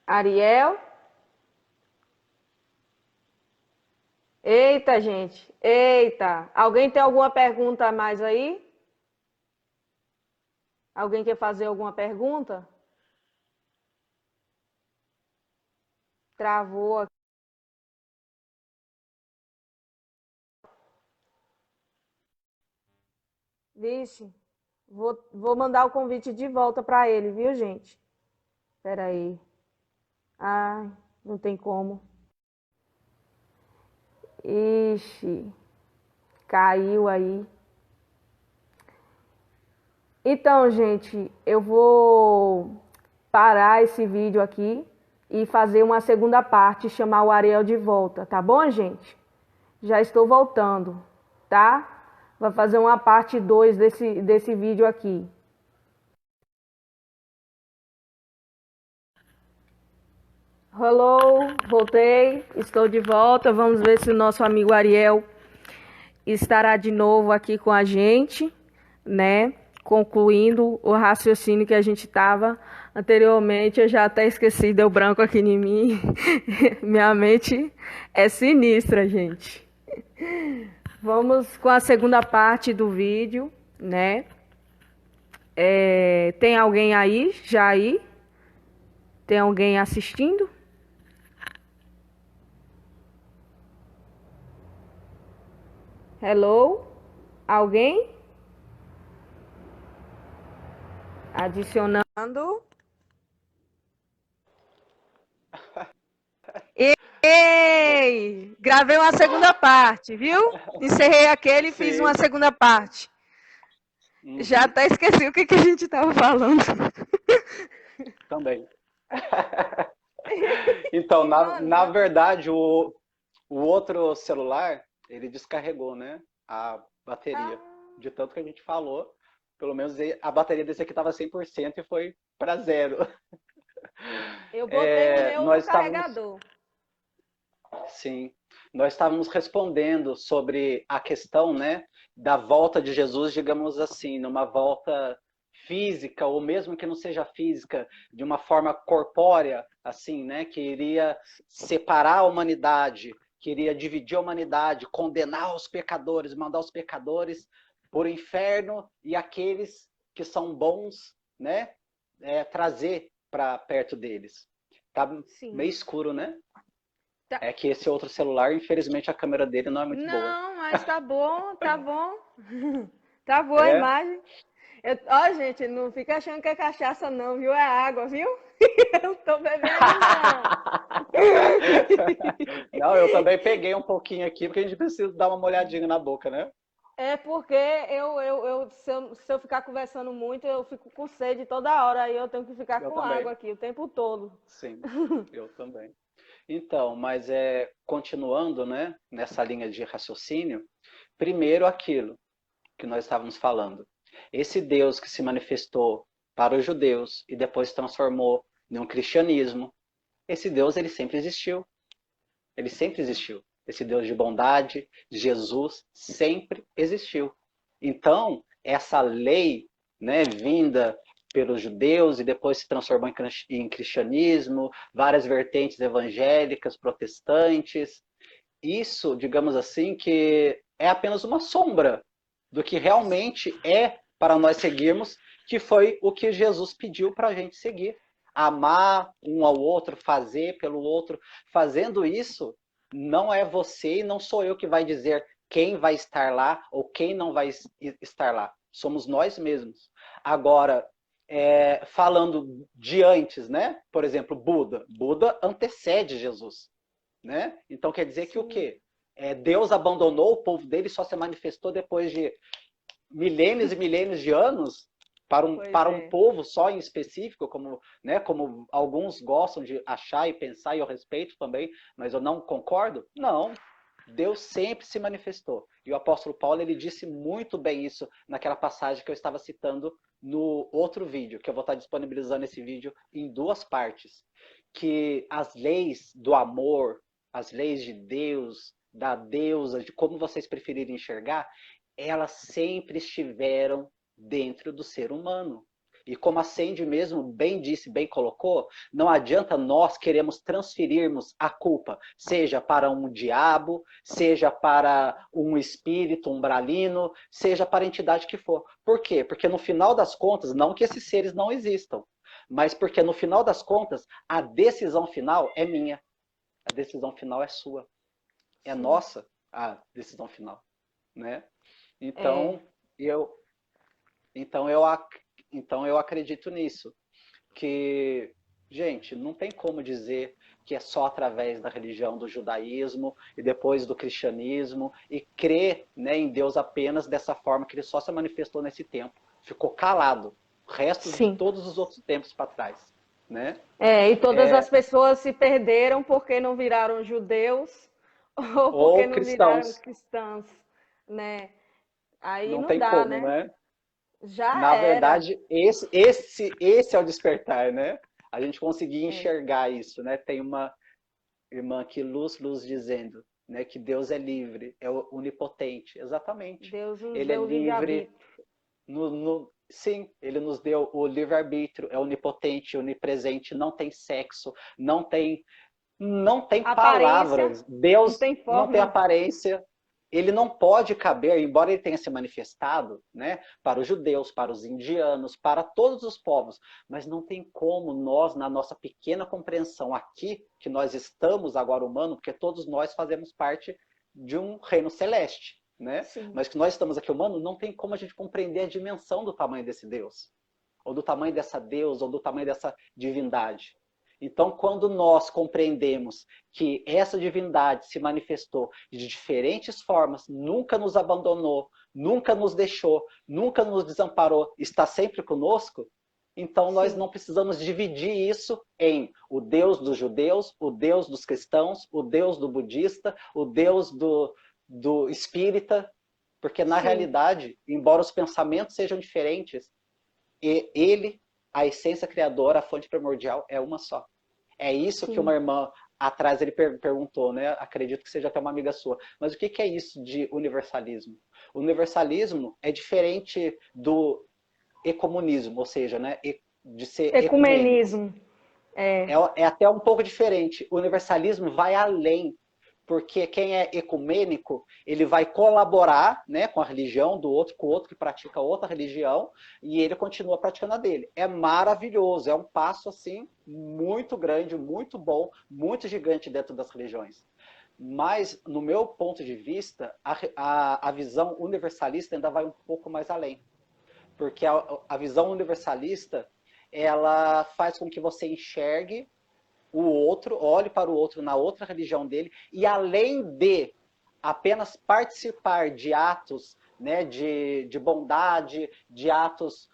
Speaker 1: Ariel? Eita, gente. Eita. Alguém tem alguma pergunta a mais aí? Alguém quer fazer alguma pergunta? Travou aqui. Vixe. Vou mandar o convite de volta para ele, viu, gente? Espera aí. Ai, não tem como. Ixi. Caiu aí. Então, gente, eu vou parar esse vídeo aqui e fazer uma segunda parte, chamar o Ariel de volta, tá bom, gente? Já estou voltando, tá? Vou fazer uma parte 2 desse vídeo aqui. Hello, voltei, estou de volta. Vamos ver se o nosso amigo Ariel estará de novo aqui com a gente, né? Concluindo o raciocínio que a gente estava anteriormente. Eu já até esqueci, deu branco aqui em mim. Minha mente é sinistra, gente. Vamos com a segunda parte do vídeo, né? Tem alguém aí? Já aí? Tem alguém assistindo? Hello? Alguém? Adicionando. Ei! Gravei uma segunda parte, viu? Encerrei aquele e fiz uma segunda parte. Já até esqueci o que a gente estava falando.
Speaker 2: Também. Então, na verdade, o outro celular, ele descarregou, né? A bateria. De tanto que a gente falou, pelo menos a bateria desse aqui estava 100% e foi para zero.
Speaker 1: Eu botei o meu no carregador.
Speaker 2: Sim, nós estávamos respondendo sobre a questão, né, da volta de Jesus, digamos assim, numa volta física, ou mesmo que não seja física, de uma forma corpórea, assim, né, que iria separar a humanidade, que iria dividir a humanidade, condenar os pecadores, mandar os pecadores para o inferno e aqueles que são bons, né, trazer para perto deles. Tá meio escuro, né?
Speaker 1: Tá.
Speaker 2: É que esse outro celular, infelizmente, a câmera dele não é muito boa.
Speaker 1: Não, mas tá bom, tá bom. Tá boa a imagem. Ó, gente, não fica achando que é cachaça não, viu? É água, viu? Eu não tô bebendo, não.
Speaker 2: Não, eu também peguei um pouquinho aqui, porque a gente precisa dar uma molhadinha na boca, né?
Speaker 1: É porque se eu ficar conversando muito, eu fico com sede toda hora, aí eu tenho que ficar com água aqui o tempo todo.
Speaker 2: Sim, eu também. Então, mas continuando, né, nessa linha de raciocínio, primeiro aquilo que nós estávamos falando. Esse Deus que se manifestou para os judeus e depois se transformou em um cristianismo, esse Deus ele sempre existiu. Ele sempre existiu. Esse Deus de bondade, Jesus, sempre existiu. Então, essa lei, né, vinda pelos judeus e depois se transformou em cristianismo, várias vertentes evangélicas, protestantes, isso, digamos assim, que é apenas uma sombra do que realmente é para nós seguirmos, que foi o que Jesus pediu para a gente seguir. Amar um ao outro, fazer pelo outro. Fazendo isso, não é você e não sou eu que vai dizer quem vai estar lá ou quem não vai estar lá. Somos nós mesmos. Agora, falando de antes, né? Por exemplo, Buda. Buda antecede Jesus, né? Então quer dizer que o quê? Deus abandonou o povo dele, só se manifestou depois de milênios e milênios de anos para um povo só em específico, como, né, como alguns gostam de achar e pensar, e eu respeito também, mas eu não concordo? Não. Deus sempre se manifestou. E o apóstolo Paulo, ele disse muito bem isso naquela passagem que eu estava citando no outro vídeo, que eu vou estar disponibilizando esse vídeo em duas partes. Que as leis do amor, as leis de Deus, da deusa, de como vocês preferirem enxergar, elas sempre estiveram dentro do ser humano. E como a Sandy mesmo bem disse, bem colocou, não adianta nós queremos transferirmos a culpa, seja para um diabo, seja para um espírito umbralino, seja para a entidade que for. Por quê? Porque no final das contas, não que esses seres não existam, mas porque no final das contas, a decisão final é minha. A decisão final é sua. É
Speaker 1: Sim.
Speaker 2: nossa a decisão final, né? Então,
Speaker 1: É.
Speaker 2: eu então eu acredito nisso, que, gente, não tem como dizer que é só através da religião do judaísmo e depois do cristianismo e crer, né, em Deus apenas dessa forma que ele só se manifestou nesse tempo. Ficou calado. O resto de
Speaker 1: Sim.
Speaker 2: todos os outros tempos para trás, né?
Speaker 1: E todas as pessoas se perderam porque não viraram judeus ou porque
Speaker 2: Ou
Speaker 1: não viraram
Speaker 2: cristãos.
Speaker 1: cristãs, né? Aí
Speaker 2: Não
Speaker 1: não
Speaker 2: tem
Speaker 1: dá,
Speaker 2: como,
Speaker 1: né?
Speaker 2: né?
Speaker 1: Já
Speaker 2: Na
Speaker 1: era.
Speaker 2: verdade, esse é o despertar, né? A gente conseguir
Speaker 1: É.
Speaker 2: enxergar isso, né? Tem uma irmã aqui, Luz dizendo, né, que Deus é livre, é onipotente. Exatamente.
Speaker 1: Deus nos
Speaker 2: Ele é
Speaker 1: deu o
Speaker 2: livre,
Speaker 1: livre-arbítrio.
Speaker 2: sim, ele nos deu o livre-arbítrio, é onipotente, onipresente, não tem sexo, não tem
Speaker 1: Aparência,
Speaker 2: palavras.
Speaker 1: não
Speaker 2: Deus
Speaker 1: tem
Speaker 2: não tem
Speaker 1: forma.
Speaker 2: aparência. Ele não pode caber, embora ele tenha se manifestado, né, para os judeus, para os indianos, para todos os povos, mas não tem como nós, na nossa pequena compreensão aqui, que nós estamos agora humano, porque todos nós fazemos parte de um reino celeste, né?
Speaker 1: Sim,
Speaker 2: Mas que nós estamos aqui humano, não tem como a gente compreender a dimensão do tamanho desse Deus, ou do tamanho dessa deusa, ou do tamanho dessa divindade. Então, quando nós compreendemos que essa divindade se manifestou de diferentes formas, nunca nos abandonou, nunca nos deixou, nunca nos desamparou, está sempre conosco, então nós
Speaker 1: sim,
Speaker 2: não precisamos dividir isso em o Deus dos judeus, o Deus dos cristãos, o Deus do budista, o Deus do espírita, porque na
Speaker 1: sim,
Speaker 2: realidade, embora os pensamentos sejam diferentes, ele, a essência criadora, a fonte primordial, é uma só. É isso que uma
Speaker 1: sim.
Speaker 2: irmã atrás ele perguntou, né? Acredito que seja até uma amiga sua. Mas o que é isso de universalismo? O universalismo é diferente do ecumenismo, ou seja, né, de ser ecumênico.
Speaker 1: Ecumenismo. É,
Speaker 2: É até um pouco diferente. O universalismo vai além, porque quem é ecumênico, ele vai colaborar, né, com a religião do outro, com o outro que pratica outra religião, e ele continua praticando a dele. É maravilhoso, é um passo assim muito grande, muito bom, muito gigante dentro das religiões. Mas, no meu ponto de vista, a visão universalista ainda vai um pouco mais além. Porque a visão universalista, ela faz com que você enxergue o outro, olhe para o outro na outra religião dele, e além de apenas participar de atos, né, de bondade, de atos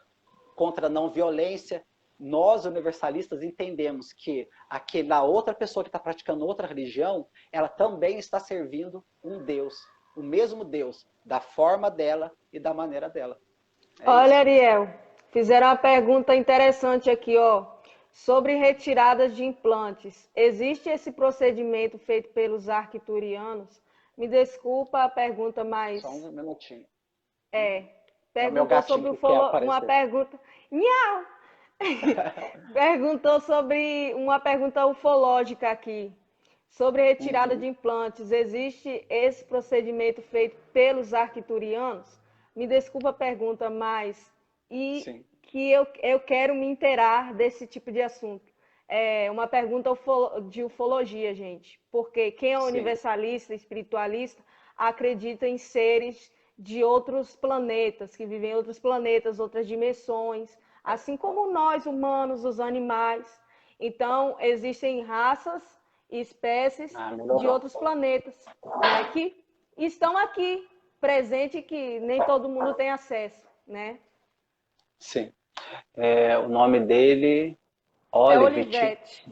Speaker 2: contra a não violência, nós universalistas entendemos que aquela outra pessoa que está praticando outra religião, ela também está servindo um Deus, o mesmo Deus, da forma dela e da maneira dela. É
Speaker 1: olha,
Speaker 2: isso.
Speaker 1: Ariel, fizeram uma pergunta interessante aqui, ó, sobre retiradas de implantes. Existe esse procedimento feito pelos arcturianos? Me desculpa a pergunta,
Speaker 2: Só
Speaker 1: mas
Speaker 2: um minutinho.
Speaker 1: é,
Speaker 2: É o meu
Speaker 1: perguntou
Speaker 2: gatinho
Speaker 1: sobre
Speaker 2: que quer
Speaker 1: uma
Speaker 2: aparecer.
Speaker 1: pergunta, Nhau! Perguntou sobre uma pergunta ufológica aqui, sobre retirada de
Speaker 2: Uhum.
Speaker 1: implantes. Existe esse procedimento feito pelos arcturianos? Me desculpa a pergunta, mas e
Speaker 2: Sim,
Speaker 1: que eu quero me inteirar desse tipo de assunto. É uma pergunta de ufologia, gente, porque quem é
Speaker 2: sim.
Speaker 1: universalista, espiritualista, acredita em seres de outros planetas, que vivem em outros planetas, outras dimensões, assim como nós, humanos, os animais. Então, existem raças e espécies
Speaker 2: Ah,
Speaker 1: de
Speaker 2: melhorou.
Speaker 1: outros planetas, né, que estão aqui, presente, que nem todo mundo tem acesso, né?
Speaker 2: Sim. O nome dele,
Speaker 1: É
Speaker 2: Olivete,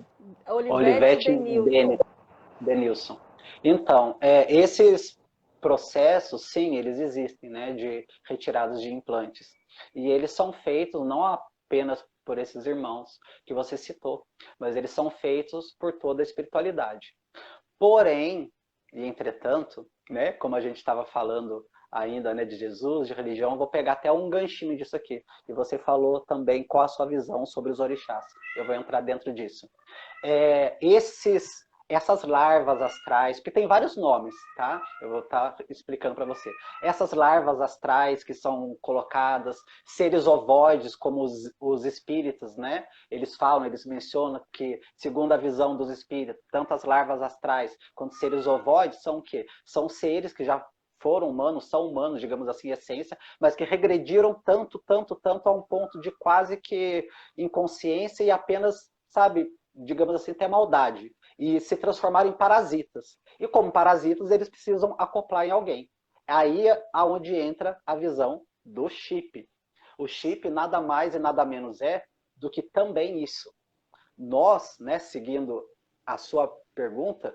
Speaker 1: Olivete, Olivete
Speaker 2: Olivete
Speaker 1: Denilson.
Speaker 2: Denilson. Então, esses processos, sim, eles existem, né, de retiradas de implantes. E eles são feitos não apenas por esses irmãos que você citou, mas eles são feitos por toda a espiritualidade. Porém, e entretanto, né, como a gente estava falando ainda, né, de Jesus, de religião, vou pegar até um ganchinho disso aqui. E você falou também qual a sua visão sobre os orixás. Eu vou entrar dentro disso. Essas larvas astrais, porque tem vários nomes, tá? Eu vou estar explicando para você. Essas larvas astrais que são colocadas, seres ovoides, como os espíritos, né? Eles falam, eles mencionam que, segundo a visão dos espíritos, tanto as larvas astrais quanto seres ovoides são o quê? São seres que já foram humanos, são humanos, digamos assim, em essência, mas que regrediram tanto, tanto, tanto a um ponto de quase que inconsciência e apenas, sabe, digamos assim, ter maldade e se transformaram em parasitas. E como parasitas, eles precisam acoplar em alguém. Aí é aonde entra a visão do chip. O chip nada mais e nada menos é do que também isso. Nós, né, seguindo a sua pergunta,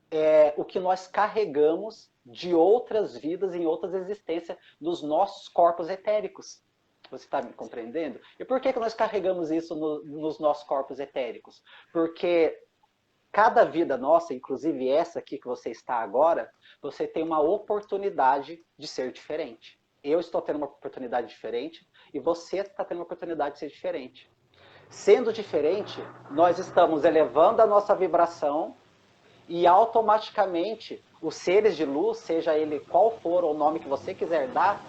Speaker 2: é o que nós carregamos de outras vidas em outras existências dos nossos corpos etéricos. Você está me compreendendo? E por que nós carregamos isso nos nossos corpos etéricos? Porque cada vida nossa, inclusive essa aqui que você está agora, você tem uma oportunidade de ser diferente. Eu estou tendo uma oportunidade diferente e você está tendo uma oportunidade de ser diferente. Sendo diferente, nós estamos elevando a nossa vibração e automaticamente os seres de luz, seja ele qual for o nome que você quiser dar,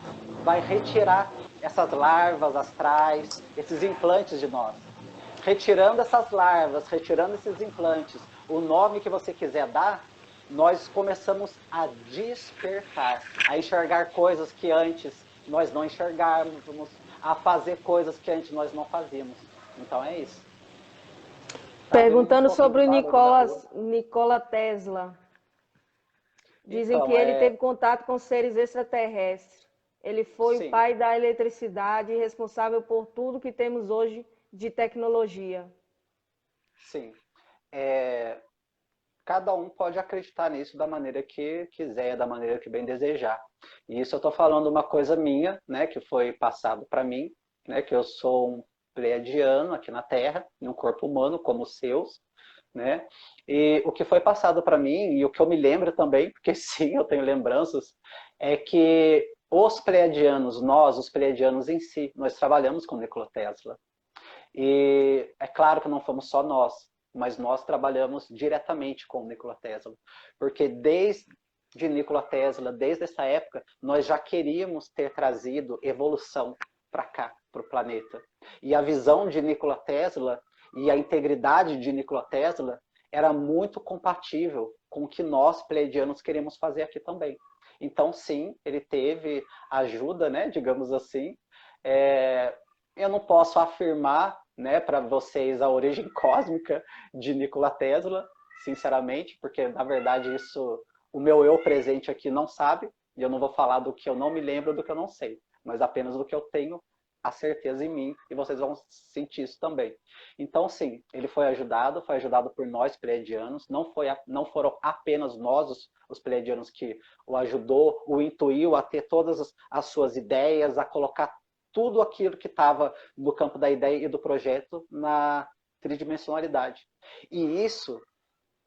Speaker 2: vai retirar essas larvas astrais, esses implantes de nós. Retirando essas larvas, retirando esses implantes, o nome que você quiser dar, nós começamos a despertar, a enxergar coisas que antes nós não enxergávamos, a fazer coisas que antes nós não fazíamos. Então é isso. Tá
Speaker 1: Perguntando
Speaker 2: um
Speaker 1: sobre o
Speaker 2: barulho
Speaker 1: Nikola Tesla. Dizem que
Speaker 2: então,
Speaker 1: ele teve contato com seres extraterrestres. Ele foi o
Speaker 2: sim,
Speaker 1: pai da eletricidade e responsável por tudo que temos hoje de tecnologia.
Speaker 2: sim. Cada um pode acreditar nisso da maneira que quiser, da maneira que bem desejar. E isso eu estou falando uma coisa minha, né, que foi passado para mim, né, que eu sou um pleiadiano aqui na Terra, em um corpo humano como os seus, né? E o que foi passado para mim, e o que eu me lembro também, porque sim, eu tenho lembranças, é que os pleiadianos, nós, os pleiadianos em si, nós trabalhamos com Nikola Tesla. E é claro que não fomos só nós, mas nós trabalhamos diretamente com o Nikola Tesla, porque desde Nikola Tesla, desde essa época, nós já queríamos ter trazido evolução para cá, para o planeta. E a visão de Nikola Tesla e a integridade de Nikola Tesla era muito compatível com o que nós, pleiadianos, queremos fazer aqui também. Então, sim, ele teve ajuda, né, digamos assim. Eu não posso afirmar, né, para vocês a origem cósmica de Nikola Tesla, sinceramente, porque na verdade isso o meu eu presente aqui não sabe, e eu não vou falar do que eu não me lembro, do que eu não sei, mas apenas do que eu tenho a certeza em mim, e vocês vão sentir isso também. Então, sim, ele foi ajudado por nós pleiadianos, não foram apenas nós, os pleiadianos, que o ajudou, o intuiu a ter todas as suas ideias, a colocar tudo aquilo que estava no campo da ideia e do projeto na tridimensionalidade. E isso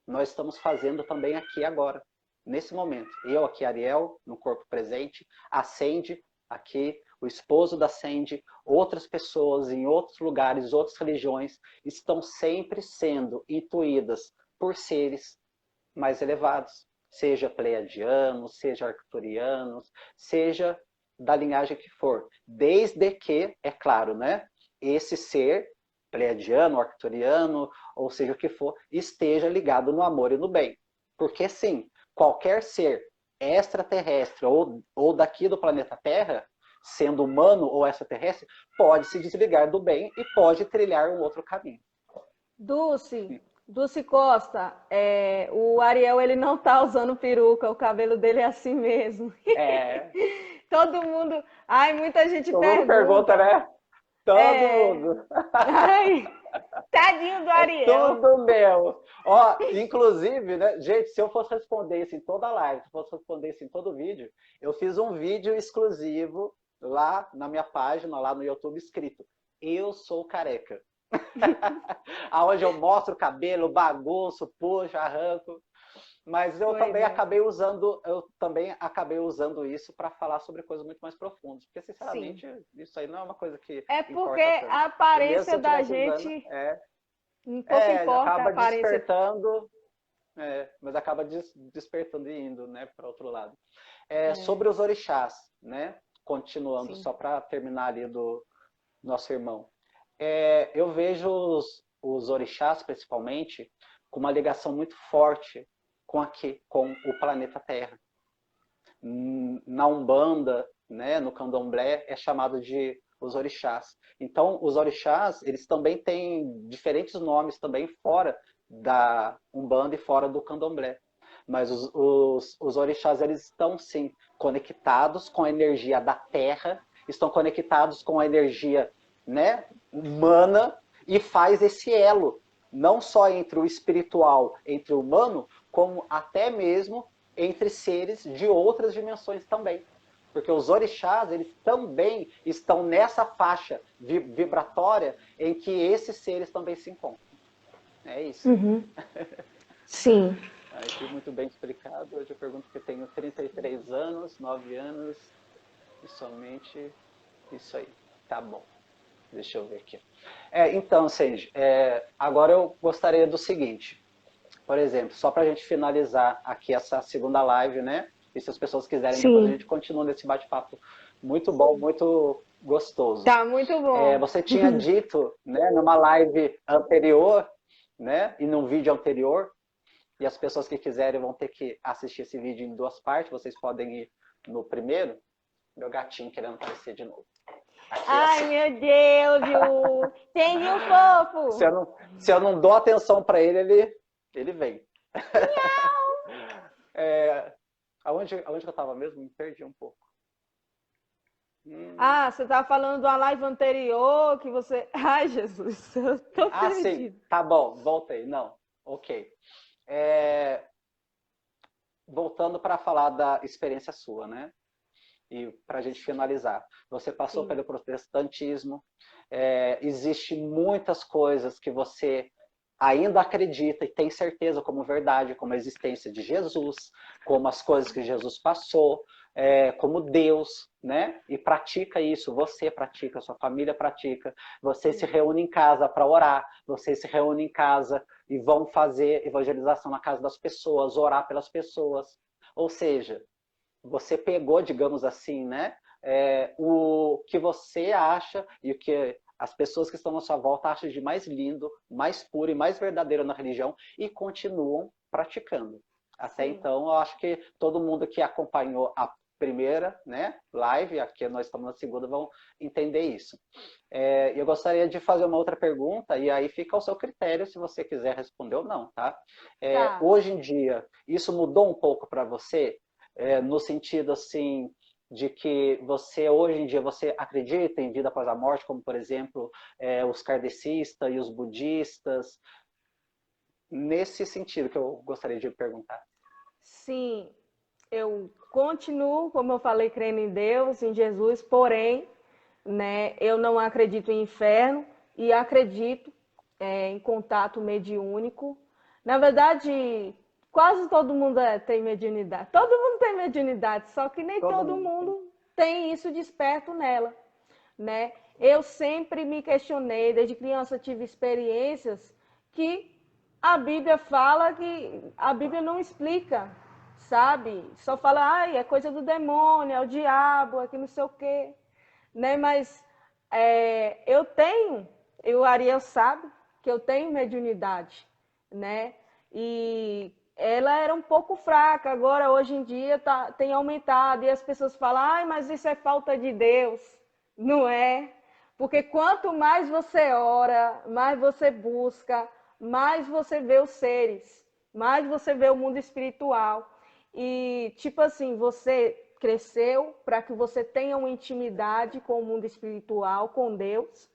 Speaker 2: nós estamos fazendo também aqui agora, nesse momento. Eu aqui, Ariel, no corpo presente, a Sandy aqui, o esposo da Sandy, outras pessoas em outros lugares, outras religiões, estão sempre sendo intuídas por seres mais elevados, seja pleiadianos, seja arcturianos, seja da linhagem que for, desde que, é claro, né, esse ser pleiadiano, arcturiano, ou seja o que for, esteja ligado no amor e no bem. Porque sim, qualquer ser extraterrestre ou daqui do planeta Terra, sendo humano ou extraterrestre, pode se desligar do bem e pode trilhar um outro caminho.
Speaker 1: Dulce Costa, o Ariel ele não tá usando peruca, o cabelo dele é assim mesmo.
Speaker 2: É.
Speaker 1: Todo mundo, ai, muita gente
Speaker 2: Todo mundo pergunta, né? Todo
Speaker 1: É,
Speaker 2: mundo.
Speaker 1: ai, Tadinho do
Speaker 3: É
Speaker 1: Ariel.
Speaker 3: tudo meu. Ó, inclusive, né, gente, se eu fosse responder isso em toda live, se eu fosse responder isso em todo vídeo, eu fiz um vídeo exclusivo lá na minha página, lá no YouTube, escrito: Eu sou careca. Aonde eu mostro o cabelo, bagunço, puxo, arranco. Mas
Speaker 1: Pois é.
Speaker 3: eu também acabei usando isso para falar sobre coisas muito mais profundas, porque
Speaker 1: Sim.
Speaker 3: sinceramente isso aí não é uma coisa que
Speaker 1: É porque
Speaker 3: importa tanto.
Speaker 1: a
Speaker 3: E mesmo se
Speaker 1: aparência
Speaker 3: eu
Speaker 1: da
Speaker 3: estivesse usando,
Speaker 1: gente, um pouco importa a
Speaker 3: acaba
Speaker 1: aparência.
Speaker 3: despertando, mas acaba despertando e indo, né, para outro lado.
Speaker 1: É,
Speaker 3: Sobre os orixás, né, continuando
Speaker 1: sim,
Speaker 3: só para terminar ali do nosso irmão, eu vejo os orixás principalmente com uma ligação muito forte com o planeta Terra. Na Umbanda, né, no Candomblé, é chamado de os orixás. Então, os orixás, eles também têm diferentes nomes também fora da Umbanda e fora do Candomblé. Mas os orixás, eles estão, sim, conectados com a energia da terra, estão conectados com a energia, né, humana, e faz esse elo, não só entre o espiritual, entre o humano, como até mesmo entre seres de outras dimensões também. Porque os orixás, eles também estão nessa faixa vibratória em que esses seres também se encontram. É isso.
Speaker 1: uhum. Sim.
Speaker 3: Aqui muito bem explicado. Hoje eu pergunto que eu tenho 33 anos, 9 anos e somente isso aí. Tá bom. Deixa eu ver aqui. Então, Sandy, agora eu gostaria do seguinte. Por exemplo, só para a gente finalizar aqui essa segunda live, né? E se as pessoas quiserem, depois a
Speaker 1: Sim.
Speaker 3: gente continua nesse bate-papo muito bom, muito gostoso.
Speaker 1: Tá muito bom.
Speaker 3: Você tinha dito, né, numa live anterior, né, e num vídeo anterior, e as pessoas que quiserem vão ter que assistir esse vídeo em duas partes, vocês podem ir no primeiro. Meu gatinho querendo aparecer de novo. Aqui é
Speaker 1: Ai,
Speaker 3: assim.
Speaker 1: meu Deus, Ju. Entendi um fofo.
Speaker 3: Se eu não dou atenção para ele vem. É, aonde que eu estava mesmo? Me perdi um pouco.
Speaker 1: Ah, você estava falando de uma live anterior que você. Ai, Jesus, eu tô
Speaker 3: Sim,
Speaker 1: perdida.
Speaker 3: tá bom, voltei. Não, ok. É, voltando para falar da experiência sua, né? E para a gente finalizar, você passou
Speaker 1: Sim,
Speaker 3: pelo protestantismo, existe muitas coisas que você ainda acredita e tem certeza como verdade, como a existência de Jesus, como as coisas que Jesus passou, como Deus, né? E pratica isso, você pratica, sua família pratica, você se
Speaker 1: sim,
Speaker 3: reúne em casa para orar, você se reúne em casa e vão fazer evangelização na casa das pessoas, orar pelas pessoas. Ou seja, você pegou, digamos assim, né? O que você acha e o que as pessoas que estão na sua volta acham de mais lindo, mais puro e mais verdadeiro na religião e continuam praticando. Até
Speaker 1: sim.
Speaker 3: então, eu acho que todo mundo que acompanhou a primeira, né, live, aqui nós estamos na segunda, vão entender isso. Eu gostaria de fazer uma outra pergunta, e aí fica ao seu critério se você quiser responder ou não, tá?
Speaker 1: Tá.
Speaker 3: Hoje em dia, isso mudou um pouco para você? No sentido assim de que você hoje em dia você acredita em vida após a morte, como por exemplo os kardecistas e os budistas, nesse sentido que eu gostaria de perguntar.
Speaker 1: Sim, eu continuo, como eu falei, crendo em Deus, em Jesus, porém, né, eu não acredito em inferno e acredito em contato mediúnico. Na verdade, quase todo mundo tem mediunidade. Todo mundo tem mediunidade, só que nem
Speaker 3: Todo
Speaker 1: todo
Speaker 3: mundo tem.
Speaker 1: mundo tem isso desperto nela, né? Eu sempre me questionei, desde criança tive experiências que a Bíblia fala que a Bíblia não explica, sabe? Só fala, ai, é coisa do demônio, é o diabo, é que não sei o quê, né? Mas eu tenho, o Ariel sabe que eu tenho mediunidade, né? E ela era um pouco fraca, agora hoje em dia tem aumentado e as pessoas falam, ai, mas isso é falta de Deus. Não é? Porque quanto mais você ora, mais você busca, mais você vê os seres, mais você vê o mundo espiritual. E, tipo assim, você cresceu para que você tenha uma intimidade com o mundo espiritual, com Deus.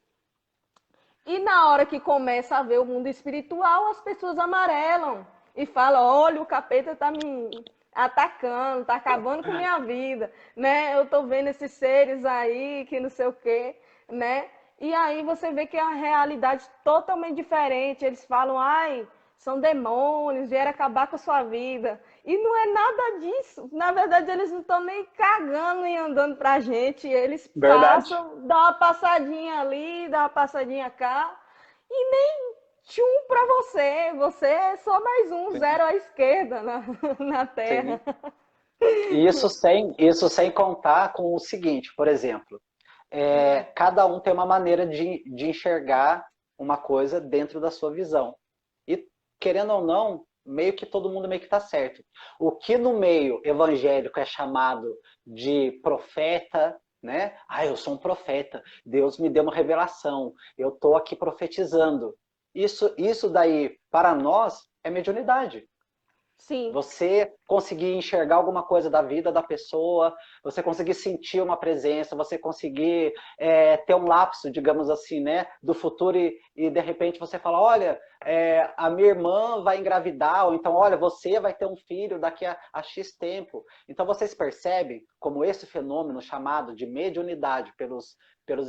Speaker 1: E na hora que começa a ver o mundo espiritual, as pessoas amarelam e falam: olha, o capeta está me atacando, está acabando com minha vida, né? Eu estou vendo esses seres aí que não sei o quê, né? E aí você vê que é a realidade totalmente diferente. Eles falam: ai, são demônios, vieram acabar com a sua vida. E não é nada disso. Na verdade, eles não estão nem cagando e andando pra gente. Eles
Speaker 3: Verdade.
Speaker 1: passam, dá uma passadinha ali, dá uma passadinha cá, e nem tchum pra você. Você é só mais um,
Speaker 3: Sim.
Speaker 1: zero à esquerda na
Speaker 3: Sim.
Speaker 1: Terra.
Speaker 3: E isso sem contar com o seguinte, por exemplo, cada um tem uma maneira de enxergar uma coisa dentro da sua visão. E, querendo ou não, meio que todo mundo meio que está certo. O que no meio evangélico é chamado de profeta, né? Ah, eu sou um profeta, Deus me deu uma revelação, eu estou aqui profetizando. Isso daí, para nós, é mediunidade.
Speaker 1: Sim,
Speaker 3: Você conseguir enxergar alguma coisa da vida da pessoa, você conseguir sentir uma presença, você conseguir ter um lapso, digamos assim, né, do futuro e de repente você fala, olha, a minha irmã vai engravidar, ou então, olha, você vai ter um filho daqui a X tempo. Então vocês percebem como esse fenômeno chamado de mediunidade pelos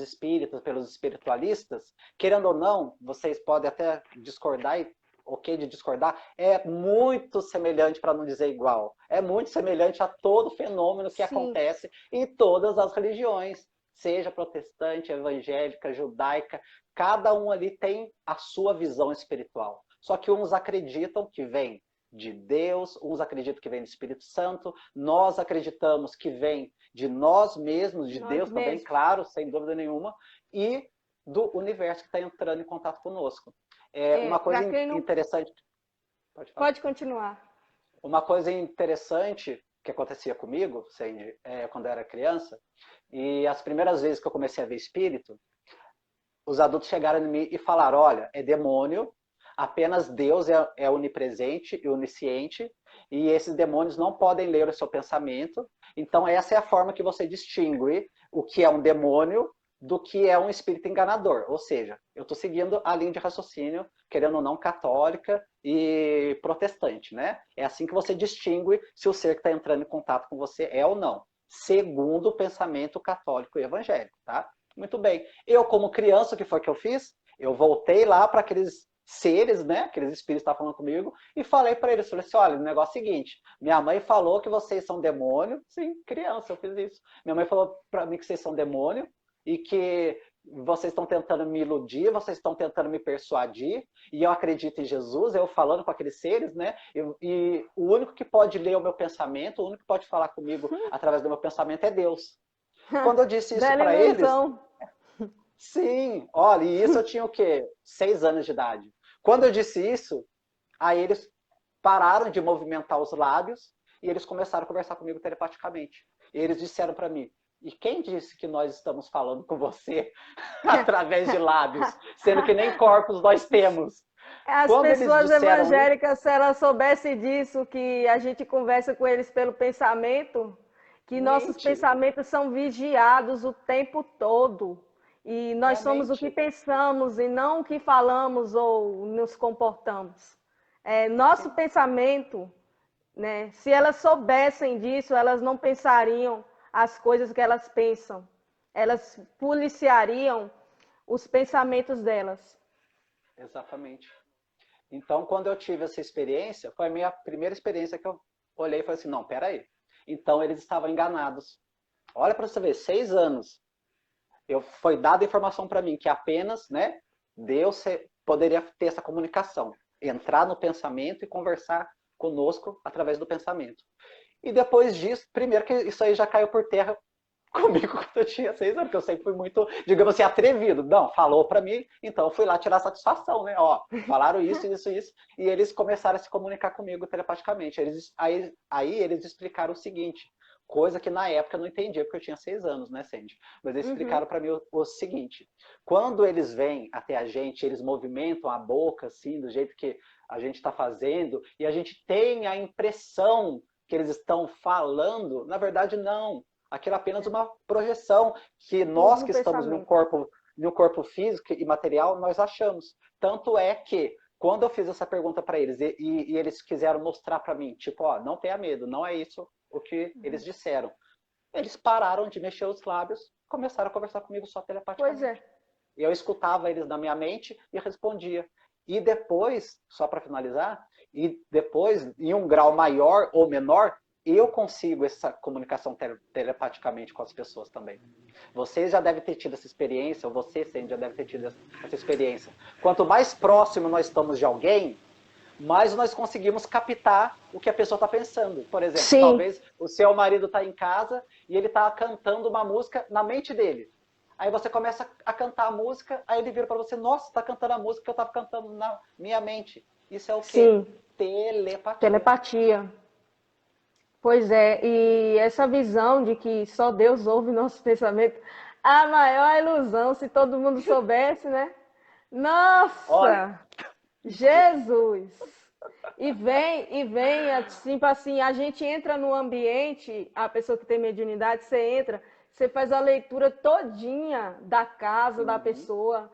Speaker 3: espíritos, pelos espiritualistas, querendo ou não, vocês podem até discordar e ok de discordar, é muito semelhante, para não dizer igual, é muito semelhante a todo fenômeno que
Speaker 1: sim,
Speaker 3: acontece em todas as religiões, seja protestante, evangélica, judaica, cada um ali tem a sua visão espiritual. Só que uns acreditam que vem de Deus, uns acreditam que vem do Espírito Santo, nós acreditamos que vem de nós mesmos, de
Speaker 1: nós
Speaker 3: Deus também,
Speaker 1: mesmos.
Speaker 3: claro, sem dúvida nenhuma, e do universo que está entrando em contato conosco.
Speaker 1: É,
Speaker 3: Uma
Speaker 1: para
Speaker 3: coisa
Speaker 1: quem não.
Speaker 3: interessante, pode falar.
Speaker 1: Pode continuar.
Speaker 3: Uma coisa interessante que acontecia comigo, Sandy, quando eu era criança, e as primeiras vezes que eu comecei a ver espírito, os adultos chegaram em mim e falaram, olha, é demônio, apenas Deus é onipresente e onisciente, e esses demônios não podem ler o seu pensamento, então essa é a forma que você distingue o que é um demônio do que é um espírito enganador. Ou seja, eu estou seguindo a linha de raciocínio, querendo ou não, católica e protestante, né? É assim que você distingue se o ser que está entrando em contato com você é ou não, segundo o pensamento católico e evangélico, tá? Muito bem. Eu, como criança, o que foi que eu fiz? Eu voltei lá para aqueles seres, né? Aqueles espíritos que estavam falando comigo, e falei para eles, falei assim, olha, o negócio é o seguinte, minha mãe falou que vocês são demônio, sim, criança, eu fiz isso. Minha mãe falou para mim que vocês são demônio, e que vocês estão tentando me iludir, vocês estão tentando me persuadir, e eu acredito em Jesus, eu falando com aqueles seres, né? E o único que pode ler o meu pensamento, o único que pode falar comigo através do meu pensamento é Deus. Quando eu disse isso
Speaker 1: Bela
Speaker 3: para eles,
Speaker 1: ilusão.
Speaker 3: sim, olha, e isso eu tinha o quê? 6 anos de idade. Quando eu disse isso, aí eles pararam de movimentar os lábios e eles começaram a conversar comigo telepaticamente. E eles disseram para mim, e quem disse que nós estamos falando com você através de lábios, sendo que nem corpos nós temos?
Speaker 1: As
Speaker 3: Quando eles
Speaker 1: pessoas
Speaker 3: disseram isso,
Speaker 1: evangélicas, se elas soubessem disso, que a gente conversa com eles pelo pensamento, que nossos
Speaker 3: mente,
Speaker 1: pensamentos são vigiados o tempo todo. E
Speaker 3: é
Speaker 1: nós
Speaker 3: a
Speaker 1: somos o que
Speaker 3: mente.
Speaker 1: pensamos e não o que falamos ou nos comportamos. Nosso
Speaker 3: Sim,
Speaker 1: pensamento, né? Se elas soubessem disso, elas não pensariam as coisas que elas pensam. Elas policiariam os pensamentos delas.
Speaker 3: exatamente. Então, quando eu tive essa experiência, foi a minha primeira experiência que eu olhei e falei assim, não, peraí. Então, eles estavam enganados. Olha para você ver, 6 anos. Foi dada informação para mim que apenas, né, Deus poderia ter essa comunicação. Entrar no pensamento e conversar conosco através do pensamento. E depois disso, primeiro que isso aí já caiu por terra comigo quando eu tinha 6 anos, porque eu sempre fui muito, digamos assim, atrevido. Não, falou para mim, então eu fui lá tirar satisfação, né? Ó, falaram isso, e eles começaram a se comunicar comigo telepaticamente. Aí eles explicaram o seguinte, coisa que na época eu não entendia, porque eu tinha 6 anos, né, Sandy? Mas eles explicaram para mim o seguinte, quando eles vêm até a gente, eles movimentam a boca, assim, do jeito que a gente está fazendo, e a gente tem a impressão que eles estão falando, na verdade não. Aquilo é apenas uma projeção que
Speaker 1: Tudo
Speaker 3: nós
Speaker 1: no
Speaker 3: que estamos em um
Speaker 1: pensamento.
Speaker 3: corpo físico e material, nós achamos. Tanto é que, quando eu fiz essa pergunta para eles e eles quiseram mostrar para mim, tipo, ó, não tenha medo, não é isso o que eles disseram. Eles pararam de mexer os lábios, começaram a conversar comigo só
Speaker 1: Pois
Speaker 3: telepaticamente.
Speaker 1: é.
Speaker 3: Eu escutava eles na minha mente e respondia. E depois, só para finalizar, e depois, em um grau maior ou menor, eu consigo essa comunicação telepaticamente com as pessoas também. Vocês já devem ter tido essa experiência, ou você, Sandy, já deve ter tido essa experiência. Quanto mais próximo nós estamos de alguém, mais nós conseguimos captar o que a pessoa está pensando. Por exemplo,
Speaker 1: Sim.
Speaker 3: talvez o seu marido está em casa e ele está cantando uma música na mente dele. Aí você começa a cantar a música, aí ele vira para você, nossa, está cantando a música que eu estava cantando na minha mente. Isso é o quê?
Speaker 1: Sim.
Speaker 3: Telepatia.
Speaker 1: Telepatia. Pois é, e essa visão de que só Deus ouve nosso pensamento, a maior ilusão, se todo mundo soubesse, né?
Speaker 3: Olha,
Speaker 1: Nossa! Jesus! Tipo assim, a gente entra no ambiente, a pessoa que tem mediunidade, você entra, você faz a leitura todinha da casa da pessoa,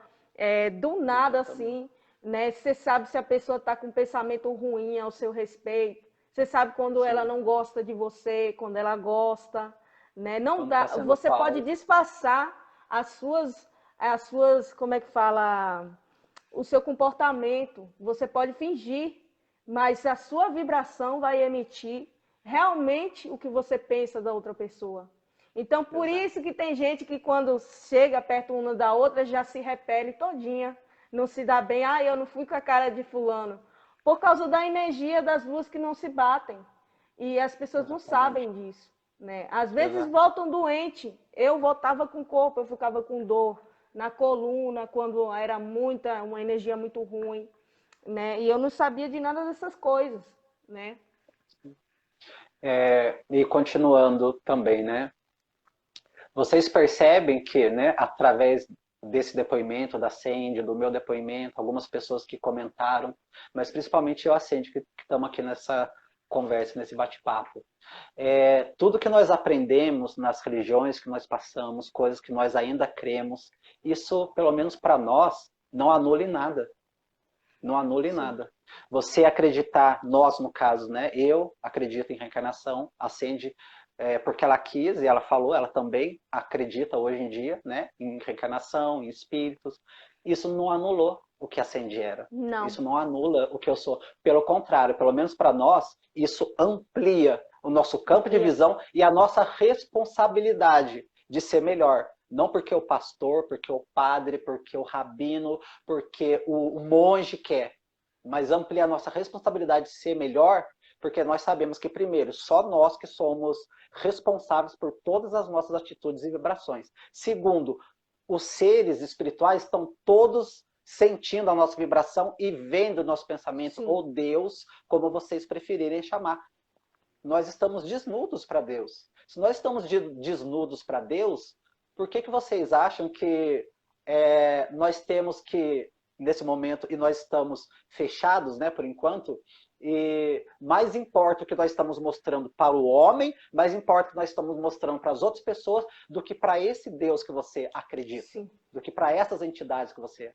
Speaker 1: do nada
Speaker 3: exatamente.
Speaker 1: assim, né? Você sabe se a pessoa está com um pensamento ruim ao seu respeito, você sabe quando ela
Speaker 3: Sim.
Speaker 1: não gosta de você, quando ela gosta, né? Não
Speaker 3: Quando está
Speaker 1: dá,
Speaker 3: sendo
Speaker 1: você pode
Speaker 3: falso.
Speaker 1: disfarçar as suas, como é que fala? O seu comportamento, você pode fingir, mas a sua vibração vai emitir realmente o que você pensa da outra pessoa. Então, por
Speaker 3: Exato.
Speaker 1: isso que tem gente que quando chega perto uma da outra já se repele todinha, não se dá bem. Ah, eu não fui com a cara de fulano. Por causa da energia das luzes que não se batem. E as pessoas não
Speaker 3: Exatamente.
Speaker 1: sabem disso. Né? Às vezes
Speaker 3: Exato.
Speaker 1: voltam doentes. Eu voltava com corpo, eu ficava com dor na coluna, quando era uma energia muito ruim, né? E eu não sabia de nada dessas coisas, né?
Speaker 3: E continuando também, né? Vocês percebem que, né, através desse depoimento da Sandy, do meu depoimento, algumas pessoas que comentaram, mas principalmente eu e a Sandy, que estamos aqui nessa conversa, nesse bate-papo. Tudo que nós aprendemos nas religiões que nós passamos, coisas que nós ainda cremos, isso, pelo menos para nós, não anula em nada. Não anula em
Speaker 1: Sim.
Speaker 3: nada. Você acreditar, nós no caso, né? Eu acredito em reencarnação, a Sandy, porque ela quis e ela falou, ela também acredita hoje em dia, né? Em reencarnação, em espíritos. Isso não anulou o que a Sandy era.
Speaker 1: Não.
Speaker 3: Isso não anula o que eu sou. Pelo contrário, pelo menos para nós, isso amplia o nosso campo de
Speaker 1: Amplia.
Speaker 3: visão e a nossa responsabilidade de ser melhor. Não porque o pastor, porque o padre, porque o rabino, porque o monge quer, mas ampliar a nossa responsabilidade de ser melhor, porque nós sabemos que, primeiro, só nós que somos responsáveis por todas as nossas atitudes e vibrações. Segundo, os seres espirituais estão todos sentindo a nossa vibração e vendo o nosso pensamento,
Speaker 1: Sim.
Speaker 3: ou Deus, como vocês preferirem chamar. Nós estamos desnudos para Deus. Se nós estamos desnudos para Deus, por que vocês acham que nós temos que, nesse momento, e nós estamos fechados, né, por enquanto, e mais importa o que nós estamos mostrando para o homem, mais importa o que nós estamos mostrando para as outras pessoas, do que para esse Deus que você acredita,
Speaker 1: Sim.
Speaker 3: do que para essas entidades que você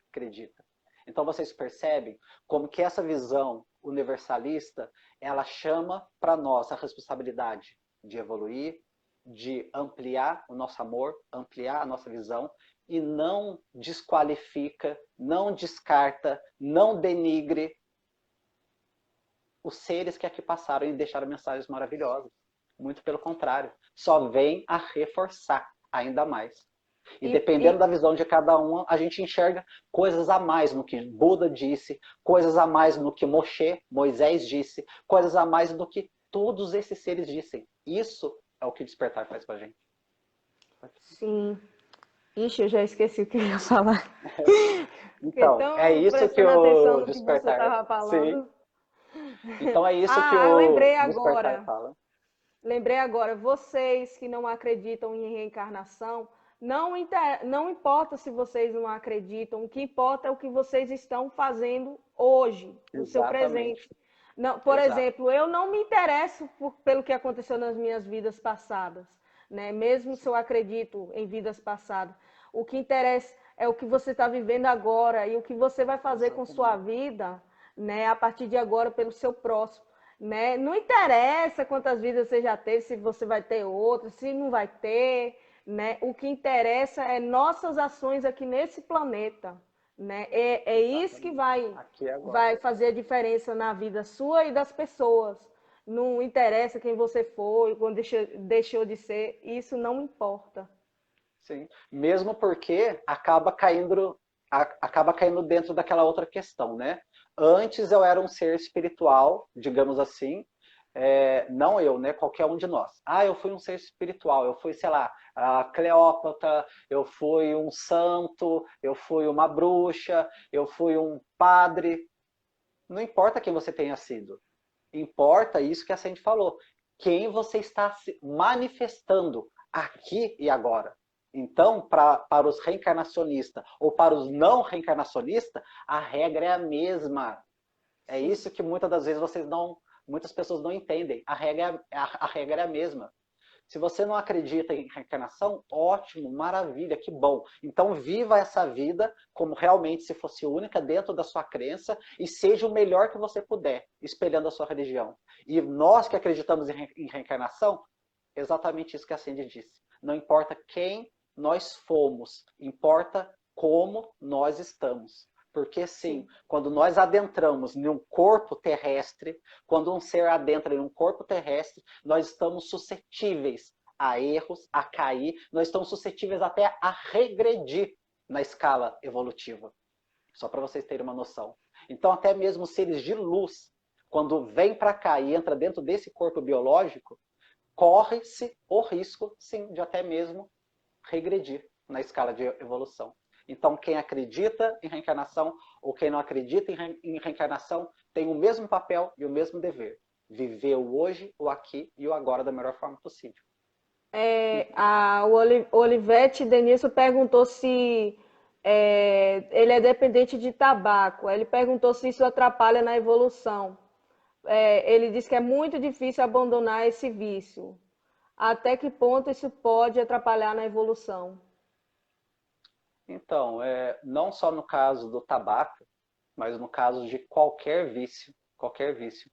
Speaker 3: acredita. Então vocês percebem como que essa visão universalista, ela chama para nós a responsabilidade de evoluir, de ampliar o nosso amor, ampliar a nossa visão, e não desqualifica, não descarta, não denigre os seres que aqui passaram e deixaram mensagens maravilhosas. Muito pelo contrário, só vem a reforçar ainda mais. E dependendo da visão de cada um, a gente enxerga coisas a mais no que Buda disse, coisas a mais no que Moisés disse, coisas a mais no que todos esses seres dissem. Isso é o que o despertar faz com a gente.
Speaker 1: Sim. Ixi, eu já esqueci o que eu ia falar.
Speaker 3: Então, é
Speaker 1: Então,
Speaker 3: isso que
Speaker 1: prestando atenção
Speaker 3: o
Speaker 1: no que você
Speaker 3: despertar...
Speaker 1: estava
Speaker 3: Sim.
Speaker 1: falando.
Speaker 3: Então é isso que
Speaker 1: Eu
Speaker 3: o
Speaker 1: lembrei
Speaker 3: despertar
Speaker 1: agora.
Speaker 3: fala.
Speaker 1: Lembrei agora, vocês que não acreditam em reencarnação, não importa se vocês não acreditam, o que importa é o que vocês estão fazendo hoje, no seu presente.
Speaker 3: Exatamente.
Speaker 1: Não, por
Speaker 3: Exato.
Speaker 1: exemplo, eu não me interesso pelo que aconteceu nas minhas vidas passadas. né? Mesmo se eu acredito em vidas passadas. O que interessa é o que você está vivendo agora e o que você vai fazer com sua vida, né? A partir de agora pelo seu próximo, né? Não interessa quantas vidas você já teve, se você vai ter outras, se não vai ter, né? O que interessa é nossas ações aqui nesse planeta, né? É isso que vai fazer a diferença na vida sua e das pessoas. Não interessa quem você foi, quando deixou de ser, isso não importa.
Speaker 3: Sim. Mesmo porque acaba caindo dentro daquela outra questão, né? Antes eu era um ser espiritual, digamos assim, não eu, né? Qualquer um de nós. Ah, eu fui um ser espiritual, eu fui, sei lá, a Cleópatra, eu fui um santo, eu fui uma bruxa, eu fui um padre. Não importa quem você tenha sido. Importa isso que a Sandy falou. Quem você está se manifestando aqui e agora. Então, para os reencarnacionistas ou para os não reencarnacionistas, a regra é a mesma. É isso que muitas das vezes muitas pessoas não entendem. A regra é a mesma. Se você não acredita em reencarnação, ótimo, maravilha, que bom. Então viva essa vida como realmente se fosse única dentro da sua crença e seja o melhor que você puder, espelhando a sua religião. E nós que acreditamos em reencarnação, exatamente isso que a Cindy disse. Não importa quem nós fomos, importa como nós estamos. Porque sim, quando nós adentramos em um corpo terrestre, quando um ser adentra em um corpo terrestre, nós estamos suscetíveis a erros, a cair, nós estamos suscetíveis até a regredir na escala evolutiva. Só para vocês terem uma noção. Então, até mesmo seres de luz, quando vem para cá e entra dentro desse corpo biológico, corre-se o risco, sim, de até mesmo regredir na escala de evolução. Então, quem acredita em reencarnação ou quem não acredita em reencarnação tem o mesmo papel e o mesmo dever. Viver o hoje, o aqui e o agora da melhor forma possível.
Speaker 1: O Olivete Denilson perguntou se ele é dependente de tabaco. Ele perguntou se isso atrapalha na evolução. Ele disse que é muito difícil abandonar esse vício. Até que ponto isso pode atrapalhar na evolução?
Speaker 3: Então, não só no caso do tabaco, mas no caso de qualquer vício, qualquer vício.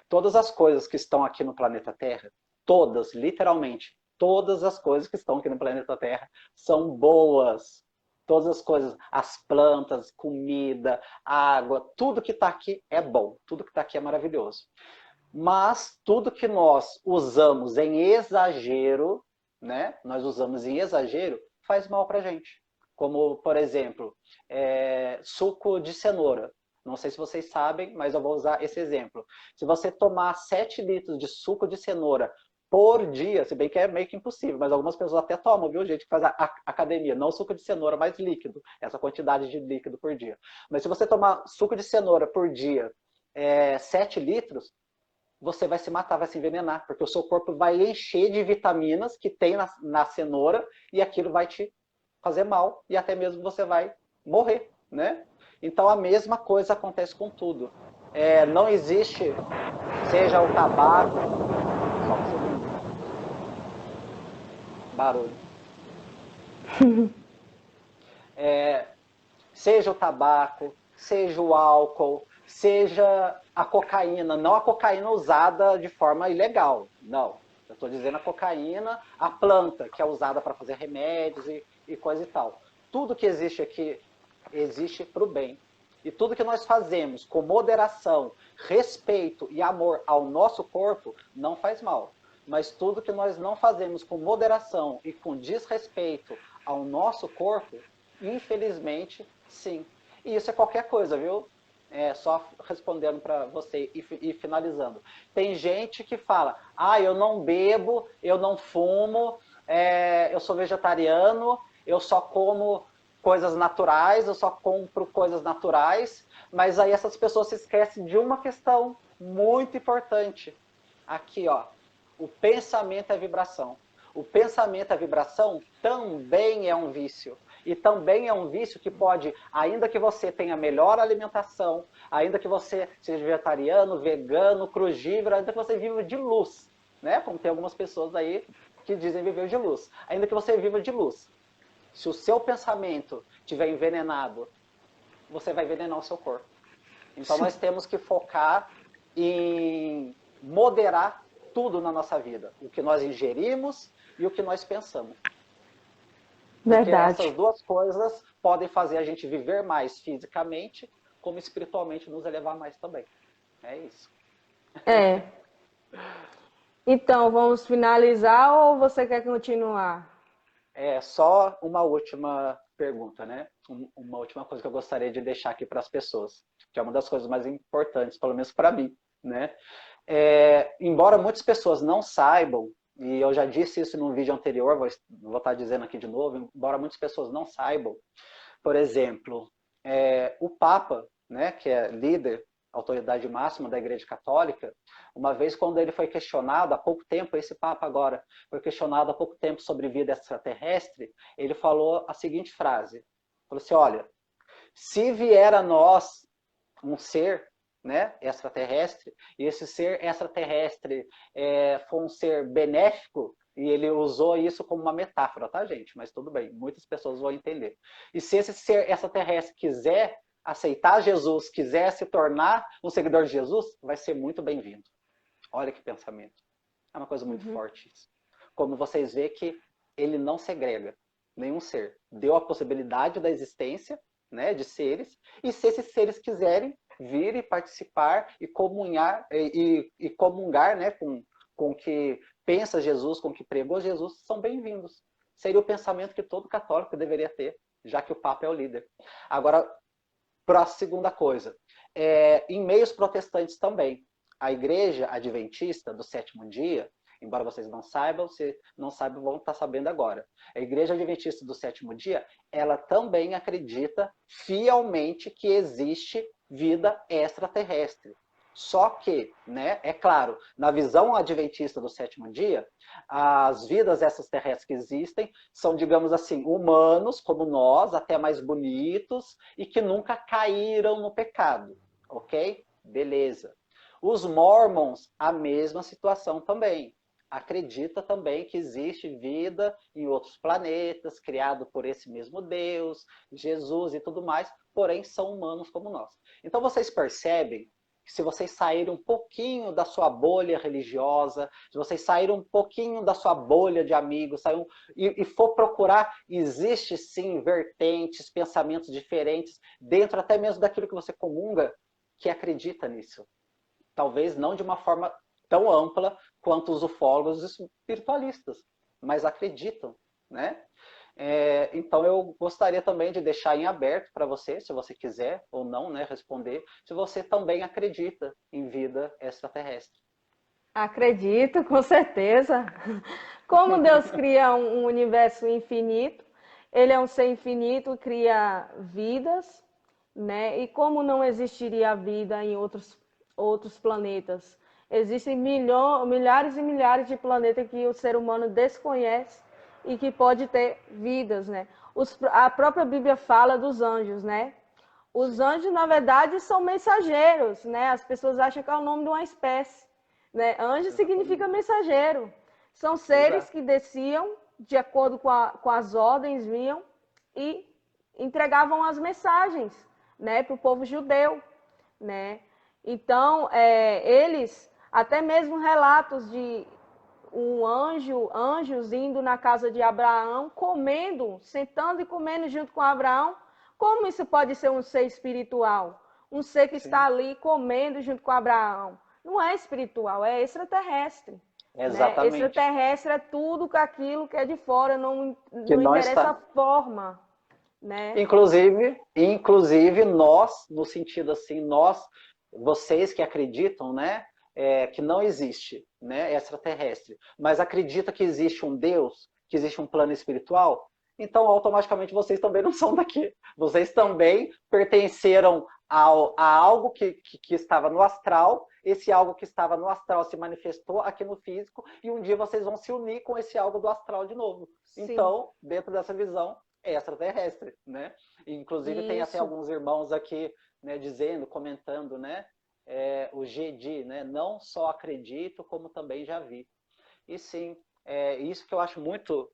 Speaker 3: Todas as coisas que estão aqui no planeta Terra, todas, literalmente, todas as coisas que estão aqui no planeta Terra são boas. Todas as coisas, as plantas, comida, água, tudo que está aqui é bom, tudo que está aqui é maravilhoso. Mas tudo que nós usamos em exagero, né? Nós usamos em exagero, faz mal para a gente. Como, por exemplo, suco de cenoura. Não sei se vocês sabem, mas eu vou usar esse exemplo. Se você tomar 7 litros de suco de cenoura por dia, se bem que é meio que impossível, mas algumas pessoas até tomam, viu, gente que faz a academia, não suco de cenoura, mas líquido, essa quantidade de líquido por dia. Mas se você tomar suco de cenoura por dia, 7 litros, você vai se matar, vai se envenenar, porque o seu corpo vai encher de vitaminas que tem na cenoura e aquilo vai te fazer mal e até mesmo você vai morrer, né? Então a mesma coisa acontece com tudo. Não existe, seja o tabaco, só um segundo, barulho. Seja o tabaco, seja o álcool, seja a cocaína, não a cocaína usada de forma ilegal, não. Eu estou dizendo a cocaína, a planta, que é usada para fazer remédios e coisa e tal. Tudo que existe aqui existe para o bem. E tudo que nós fazemos com moderação, respeito e amor ao nosso corpo não faz mal. Mas tudo que nós não fazemos com moderação e com desrespeito ao nosso corpo, infelizmente, sim. E isso é qualquer coisa, viu? Só respondendo para você e finalizando. Tem gente que fala, eu não bebo, eu não fumo, eu sou vegetariano, eu só como coisas naturais, eu só compro coisas naturais, mas aí essas pessoas se esquecem de uma questão muito importante. Aqui, ó, o pensamento é vibração. O pensamento é vibração também é um vício. E também é um vício que pode, ainda que você tenha melhor alimentação, ainda que você seja vegetariano, vegano, crugívoro, ainda que você viva de luz, né? Como tem algumas pessoas aí que dizem viver de luz. Ainda que você viva de luz, se o seu pensamento estiver envenenado, você vai envenenar o seu corpo. Então nós temos que focar em moderar tudo na nossa vida. O que nós ingerimos e o que nós pensamos. Porque essas duas coisas podem fazer a gente viver mais fisicamente, como espiritualmente nos elevar mais também. É isso.
Speaker 1: Então, vamos finalizar ou você quer continuar?
Speaker 3: Só uma última pergunta, né? Uma última coisa que eu gostaria de deixar aqui para as pessoas, que é uma das coisas mais importantes, pelo menos para mim, né? Embora muitas pessoas não saibam, e eu já disse isso num vídeo anterior, vou estar dizendo aqui de novo, embora muitas pessoas não saibam, por exemplo, o Papa, né, que é líder, autoridade máxima da Igreja Católica, uma vez quando ele foi questionado, há pouco tempo, esse Papa agora, foi questionado há pouco tempo sobre vida extraterrestre, ele falou a seguinte frase, falou assim, olha, se vier a nós um ser, né, extraterrestre, e esse ser extraterrestre for um ser benéfico, e ele usou isso como uma metáfora, tá, gente? Mas tudo bem, muitas pessoas vão entender. E se esse ser extraterrestre quiser aceitar Jesus, quiser se tornar um seguidor de Jesus, vai ser muito bem-vindo. Olha que pensamento. É uma coisa muito forte isso. Como vocês veem que ele não segrega nenhum ser. Deu a possibilidade da existência, né, de seres, e se esses seres quiserem vir e participar e comunhar, e comungar, né, com o que pensa Jesus, com o que pregou Jesus, são bem-vindos. Seria o pensamento que todo católico deveria ter, já que o Papa é o líder. Agora, para a segunda coisa, em meios protestantes também, a Igreja Adventista do Sétimo Dia, embora vocês não saibam, se não sabem, vão estar sabendo agora. A Igreja Adventista do Sétimo Dia, ela também acredita fielmente que existe vida extraterrestre. Só que, né, é claro, na visão adventista do sétimo dia, as vidas extraterrestres que existem são, digamos assim, humanos como nós, até mais bonitos, e que nunca caíram no pecado, ok? Beleza. Os Mormons, a mesma situação também. Acredita também que existe vida em outros planetas, criado por esse mesmo Deus, Jesus e tudo mais, porém são humanos como nós. Então vocês percebem que se vocês saírem um pouquinho da sua bolha religiosa, se vocês saírem um pouquinho da sua bolha de amigos, e for procurar, existe sim vertentes, pensamentos diferentes, dentro até mesmo daquilo que você comunga, que acredita nisso. Talvez não de uma forma tão ampla quanto os ufólogos espiritualistas, mas acreditam, né? Então eu gostaria também de deixar em aberto para você, se você quiser ou não, né, responder, se você também acredita em vida extraterrestre.
Speaker 1: Acredito, com certeza. Como Deus cria um universo infinito, ele é um ser infinito, cria vidas, né? E como não existiria vida em outros planetas? Existem milhares e milhares de planetas que o ser humano desconhece e que pode ter vidas, né? A própria Bíblia fala dos anjos, né? Os anjos, na verdade, são mensageiros, né? As pessoas acham que é o nome de uma espécie, né? Anjo significa mensageiro. São seres que desciam de acordo com as ordens, vinham e entregavam as mensagens, né, para o povo judeu, né? Então, eles, até mesmo relatos de anjos indo na casa de Abraão, comendo, sentando e comendo junto com Abraão. Como isso pode ser um ser espiritual? Um ser que está ali comendo junto com Abraão. Não é espiritual, é extraterrestre.
Speaker 3: Exatamente.
Speaker 1: Né? Extraterrestre é tudo aquilo que é de fora, não interessa a forma. Né?
Speaker 3: Inclusive nós, no sentido assim, vocês que acreditam, né, que não existe, né, extraterrestre, mas acredita que existe um Deus, que existe um plano espiritual, então automaticamente vocês também não são daqui. Vocês também pertenceram a algo que estava no astral, esse algo que estava no astral se manifestou aqui no físico, e um dia vocês vão se unir com esse algo do astral de novo. Sim. Então, dentro dessa visão, é extraterrestre, né? Inclusive tem até alguns irmãos aqui, né, dizendo, comentando, né, o GD, né, não só acredito, como também já vi. E sim, Isso que eu acho muito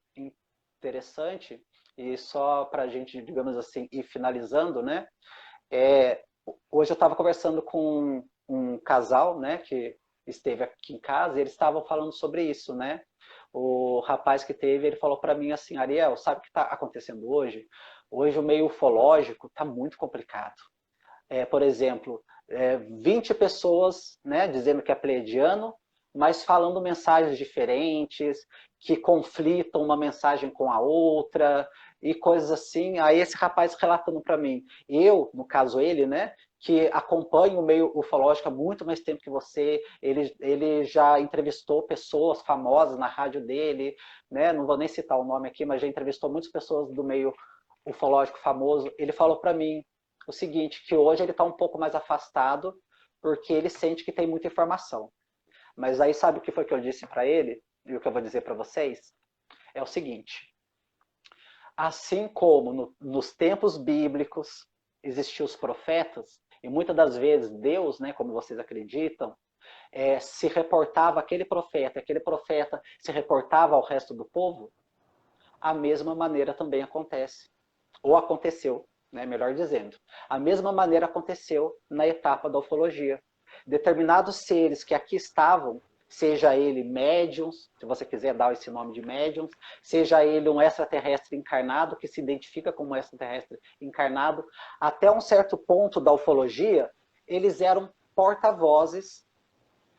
Speaker 3: interessante, e só para a gente, digamos assim, ir finalizando, né? Hoje eu estava conversando com um casal, né, que esteve aqui em casa, e eles estavam falando sobre isso, né? O rapaz que teve, ele falou para mim assim, Ariel, sabe o que está acontecendo hoje? Hoje o meio ufológico está muito complicado. Por exemplo, 20 pessoas, né, dizendo que é pleiadiano, mas falando mensagens diferentes, que conflitam uma mensagem com a outra, e coisas assim. Aí esse rapaz relatando para mim, eu, no caso ele, né, que acompanho o meio ufológico há muito mais tempo que você, ele já entrevistou pessoas famosas na rádio dele, né, não vou nem citar o nome aqui, mas já entrevistou muitas pessoas do meio ufológico famoso. Ele falou para mim o seguinte, que hoje ele está um pouco mais afastado, porque ele sente que tem muita informação. Mas aí sabe o que foi que eu disse para ele, e o que eu vou dizer para vocês? É o seguinte, assim como nos tempos bíblicos existiam os profetas, e muitas das vezes Deus, né, como vocês acreditam, se reportava aquele profeta se reportava ao resto do povo, a mesma maneira também acontece, ou aconteceu, né, melhor dizendo. A mesma maneira aconteceu na etapa da ufologia. Determinados seres que aqui estavam, seja ele médiums, se você quiser dar esse nome de médiums, seja ele um extraterrestre encarnado, que se identifica como extraterrestre encarnado, até um certo ponto da ufologia, eles eram porta-vozes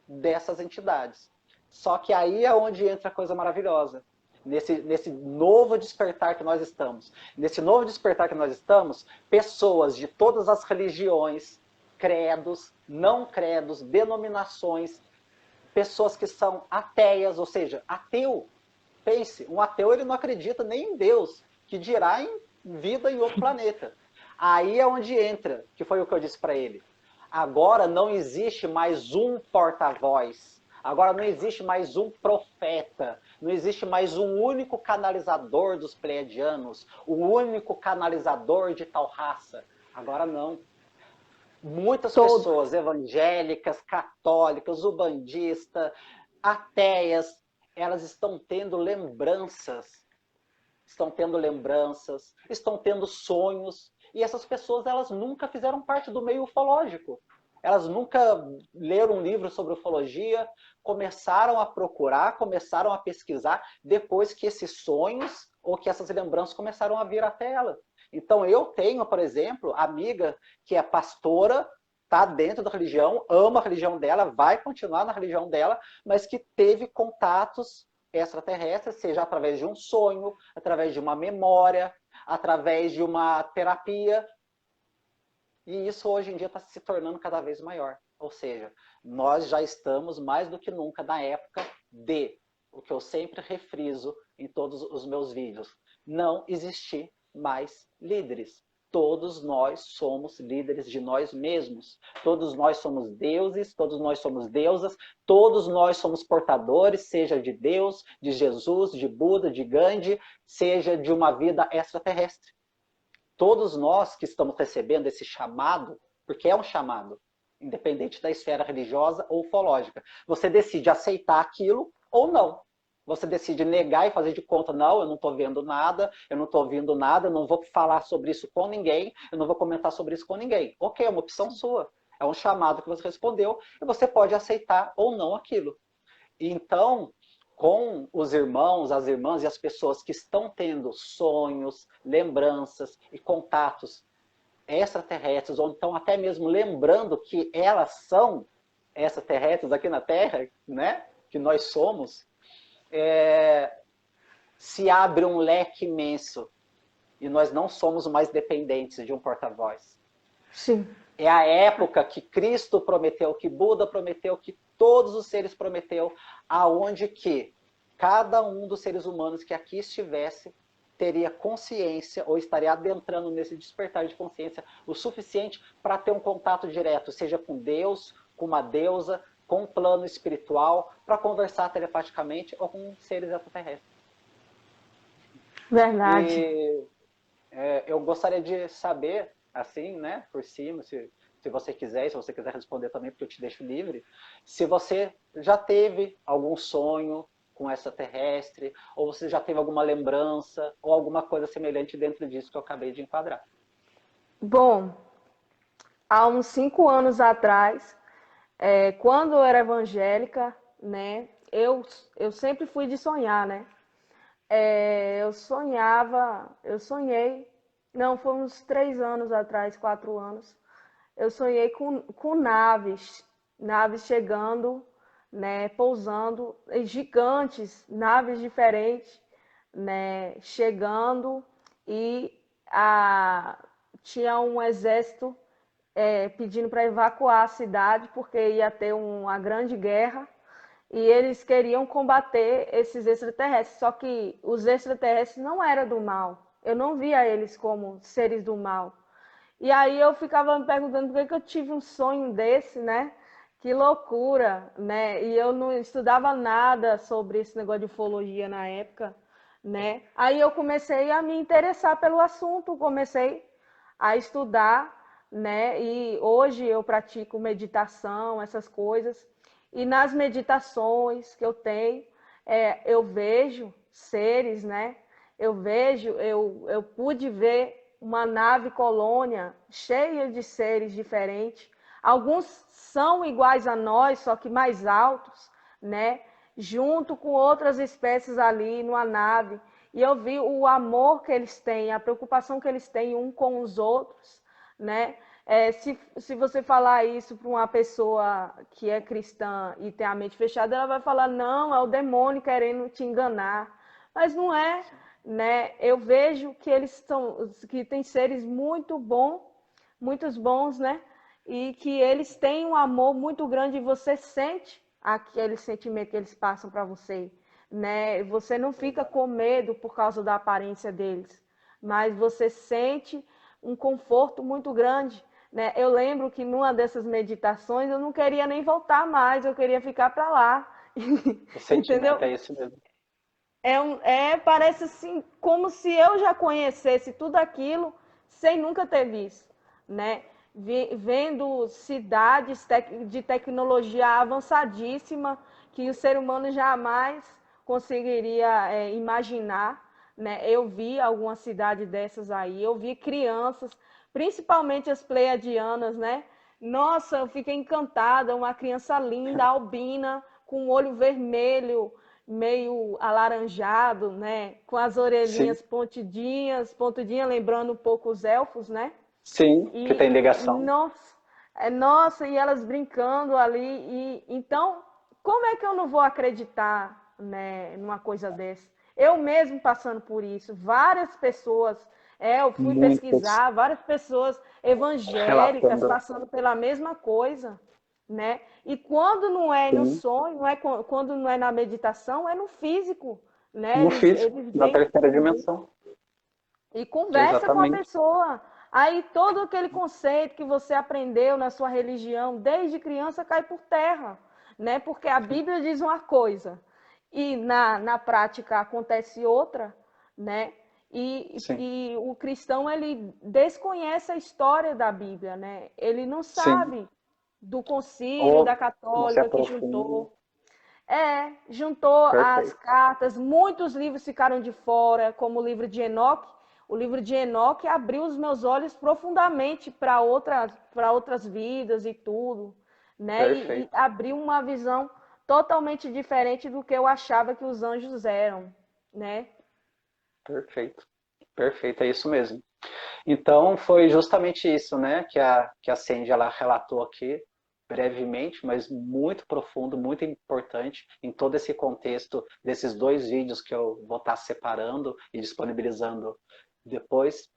Speaker 3: dessas entidades. Só que aí é onde entra a coisa maravilhosa. Nesse novo despertar que nós estamos. Nesse novo despertar que nós estamos, pessoas de todas as religiões, credos, não credos, denominações, pessoas que são ateias, ou seja, ateu. Pense, um ateu ele não acredita nem em Deus, que dirá em vida em outro planeta. Aí é onde entra, que foi o que eu disse para ele. Agora não existe mais um porta-voz. Agora não existe mais um profeta. Não existe mais um único canalizador dos pleiadianos. O único canalizador de tal raça. Agora não. Muitas pessoas evangélicas, católicas, ubandistas, ateias, elas estão tendo lembranças. Estão tendo sonhos. E essas pessoas, elas nunca fizeram parte do meio ufológico. Elas nunca leram um livro sobre ufologia, começaram a procurar, começaram a pesquisar, depois que esses sonhos ou que essas lembranças começaram a vir até ela. Então eu tenho, por exemplo, amiga que é pastora, está dentro da religião, ama a religião dela, vai continuar na religião dela, mas que teve contatos extraterrestres, seja através de um sonho, através de uma memória, através de uma terapia. E isso hoje em dia está se tornando cada vez maior. Ou seja, nós já estamos mais do que nunca na época de, o que eu sempre refriso em todos os meus vídeos, não existir mais líderes. Todos nós somos líderes de nós mesmos. Todos nós somos deuses, todos nós somos deusas, todos nós somos portadores, seja de Deus, de Jesus, de Buda, de Gandhi, seja de uma vida extraterrestre. Todos nós que estamos recebendo esse chamado, porque é um chamado, independente da esfera religiosa ou ufológica, você decide aceitar aquilo ou não. Você decide negar e fazer de conta, não, eu não estou vendo nada, eu não estou ouvindo nada, eu não vou falar sobre isso com ninguém, eu não vou comentar sobre isso com ninguém. Ok, é uma opção sua. É um chamado que você respondeu e você pode aceitar ou não aquilo. Então, com os irmãos, as irmãs e as pessoas que estão tendo sonhos, lembranças e contatos extraterrestres, ou então até mesmo lembrando que elas são extraterrestres aqui na Terra, né? Que nós somos, se abre um leque imenso e nós não somos mais dependentes de um porta-voz.
Speaker 1: Sim.
Speaker 3: É a época que Cristo prometeu, que Buda prometeu, que todos os seres prometeu, aonde que cada um dos seres humanos que aqui estivesse teria consciência ou estaria adentrando nesse despertar de consciência o suficiente para ter um contato direto, seja com Deus, com uma deusa, com um plano espiritual, para conversar telepaticamente ou com seres extraterrestres.
Speaker 1: Verdade.
Speaker 3: E eu gostaria de saber, assim, né, por cima, se você quiser, e se você quiser responder também, porque eu te deixo livre, se você já teve algum sonho com extraterrestre, ou você já teve alguma lembrança, ou alguma coisa semelhante dentro disso que eu acabei de enquadrar?
Speaker 1: Bom, há uns 5 anos atrás, quando eu era evangélica, né, eu sempre fui de sonhar, né? Eu sonhei, não, foi uns 3 anos atrás, 4 anos, eu sonhei com naves chegando, né, pousando, gigantes, naves diferentes, né, chegando e a, tinha um exército pedindo para evacuar a cidade porque ia ter uma grande guerra e eles queriam combater esses extraterrestres. Só que os extraterrestres não eram do mal. Eu não via eles como seres do mal. E aí eu ficava me perguntando por que eu tive um sonho desse, né? Que loucura, né? E eu não estudava nada sobre esse negócio de ufologia na época, né? Aí eu comecei a me interessar pelo assunto, comecei a estudar, né? E hoje eu pratico meditação, essas coisas. E nas meditações que eu tenho, eu vejo seres, né? Eu pude ver uma nave colônia cheia de seres diferentes. Alguns são iguais a nós, só que mais altos, né? Junto com outras espécies ali numa nave. E eu vi o amor que eles têm, a preocupação que eles têm um com os outros, né? Se você falar isso para uma pessoa que é cristã e tem a mente fechada, ela vai falar, não, é o demônio querendo te enganar. Mas não é, né? Eu vejo que que tem seres muitos bons, né? E que eles têm um amor muito grande e você sente aquele sentimento que eles passam para você, né? Você não fica com medo por causa da aparência deles, mas você sente um conforto muito grande, né? Eu lembro que numa dessas meditações eu não queria nem voltar mais, eu queria ficar para lá.
Speaker 3: O sentimento
Speaker 1: Entendeu?
Speaker 3: é esse mesmo.
Speaker 1: Parece assim, como se eu já conhecesse tudo aquilo sem nunca ter visto, né? Vendo cidades de tecnologia avançadíssima que o ser humano jamais conseguiria imaginar, né? Eu vi alguma cidade dessas aí, eu vi crianças, principalmente as pleiadianas, né? Nossa, eu fiquei encantada, uma criança linda, albina, com o olho vermelho, meio alaranjado, né? Com as
Speaker 3: Sim,
Speaker 1: orelhinhas pontudinhas, lembrando um pouco os elfos, né?
Speaker 3: sim, que tem ligação.
Speaker 1: Nossa, e elas brincando ali. E então, como é que eu não vou acreditar, né, numa coisa dessa? Eu mesmo passando por isso, várias pessoas, eu fui
Speaker 3: Muitos
Speaker 1: pesquisar, várias pessoas evangélicas
Speaker 3: relatando.
Speaker 1: passando pela mesma coisa, né? E quando não é no
Speaker 3: Sim.
Speaker 1: sonho, quando não é na meditação, é no físico, né?
Speaker 3: No físico,
Speaker 1: Eles
Speaker 3: na
Speaker 1: vêm
Speaker 3: terceira dimensão.
Speaker 1: e conversa com a
Speaker 3: Exatamente.
Speaker 1: pessoa. Aí todo aquele conceito que você aprendeu na sua religião desde criança cai por terra, né? Porque a Bíblia diz uma coisa e na prática acontece outra, né?
Speaker 3: Sim,
Speaker 1: E o cristão ele desconhece a história da Bíblia, né? Ele não
Speaker 3: sim.
Speaker 1: sabe do concílio da
Speaker 3: Ou não se
Speaker 1: católica que
Speaker 3: aprofunda.
Speaker 1: juntou as
Speaker 3: Perfeito.
Speaker 1: cartas, muitos livros ficaram de fora, como o livro de Enoque. O livro de Enoque abriu os meus olhos profundamente para outras vidas e tudo, né? E
Speaker 3: Perfeito.
Speaker 1: abriu uma visão totalmente diferente do que eu achava que os anjos eram, né?
Speaker 3: Perfeito. Perfeito, é isso mesmo. Então, foi justamente isso, né, que a Sandy ela relatou aqui, brevemente, mas muito profundo, muito importante em todo esse contexto desses dois vídeos que eu vou estar separando e disponibilizando depois,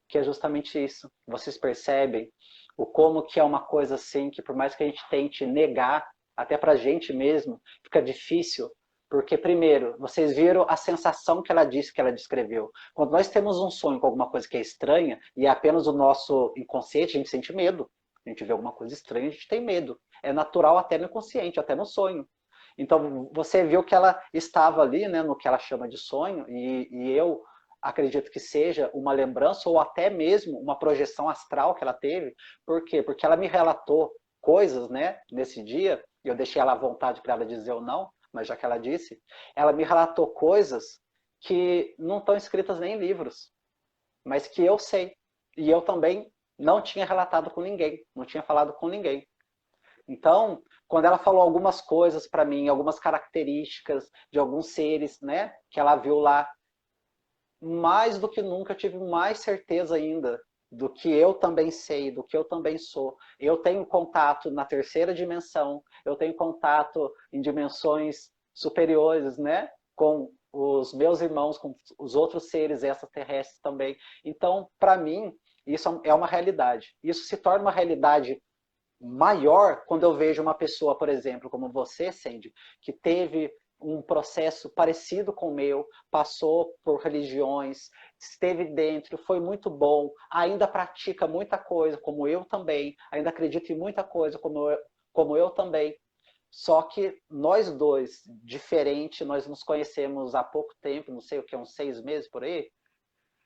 Speaker 3: que é justamente isso. Vocês percebem o como que é uma coisa assim, que por mais que a gente tente negar, até pra gente mesmo, fica difícil, porque primeiro, vocês viram a sensação que ela disse que ela descreveu. Quando nós temos um sonho com alguma coisa que é estranha, e é apenas o nosso inconsciente, a gente sente medo. A gente vê alguma coisa estranha, a gente tem medo. É natural até no inconsciente, até no sonho. Então, você viu que ela estava ali, né, no que ela chama de sonho, e eu acredito que seja uma lembrança ou até mesmo uma projeção astral que ela teve. Por quê? Porque ela me relatou coisas, né, nesse dia, e eu deixei ela à vontade para ela dizer ou não, mas já que ela disse, ela me relatou coisas que não estão escritas nem em livros, mas que eu sei. E eu também não tinha relatado com ninguém, não tinha falado com ninguém. Então, quando ela falou algumas coisas para mim, algumas características de alguns seres, né, que ela viu lá, mais do que nunca eu tive mais certeza ainda do que eu também sei, do que eu também sou. Eu tenho contato na terceira dimensão, eu tenho contato em dimensões superiores, né, com os meus irmãos, com os outros seres extraterrestres também. Então, para mim, isso é uma realidade. Isso se torna uma realidade maior quando eu vejo uma pessoa, por exemplo, como você, Sandy, que teve um processo parecido com o meu, passou por religiões, esteve dentro, foi muito bom, ainda pratica muita coisa, como eu também, ainda acredito em muita coisa, como eu também. Só que nós dois, diferente, nós nos conhecemos há pouco tempo, não sei o que, uns 6 meses por aí,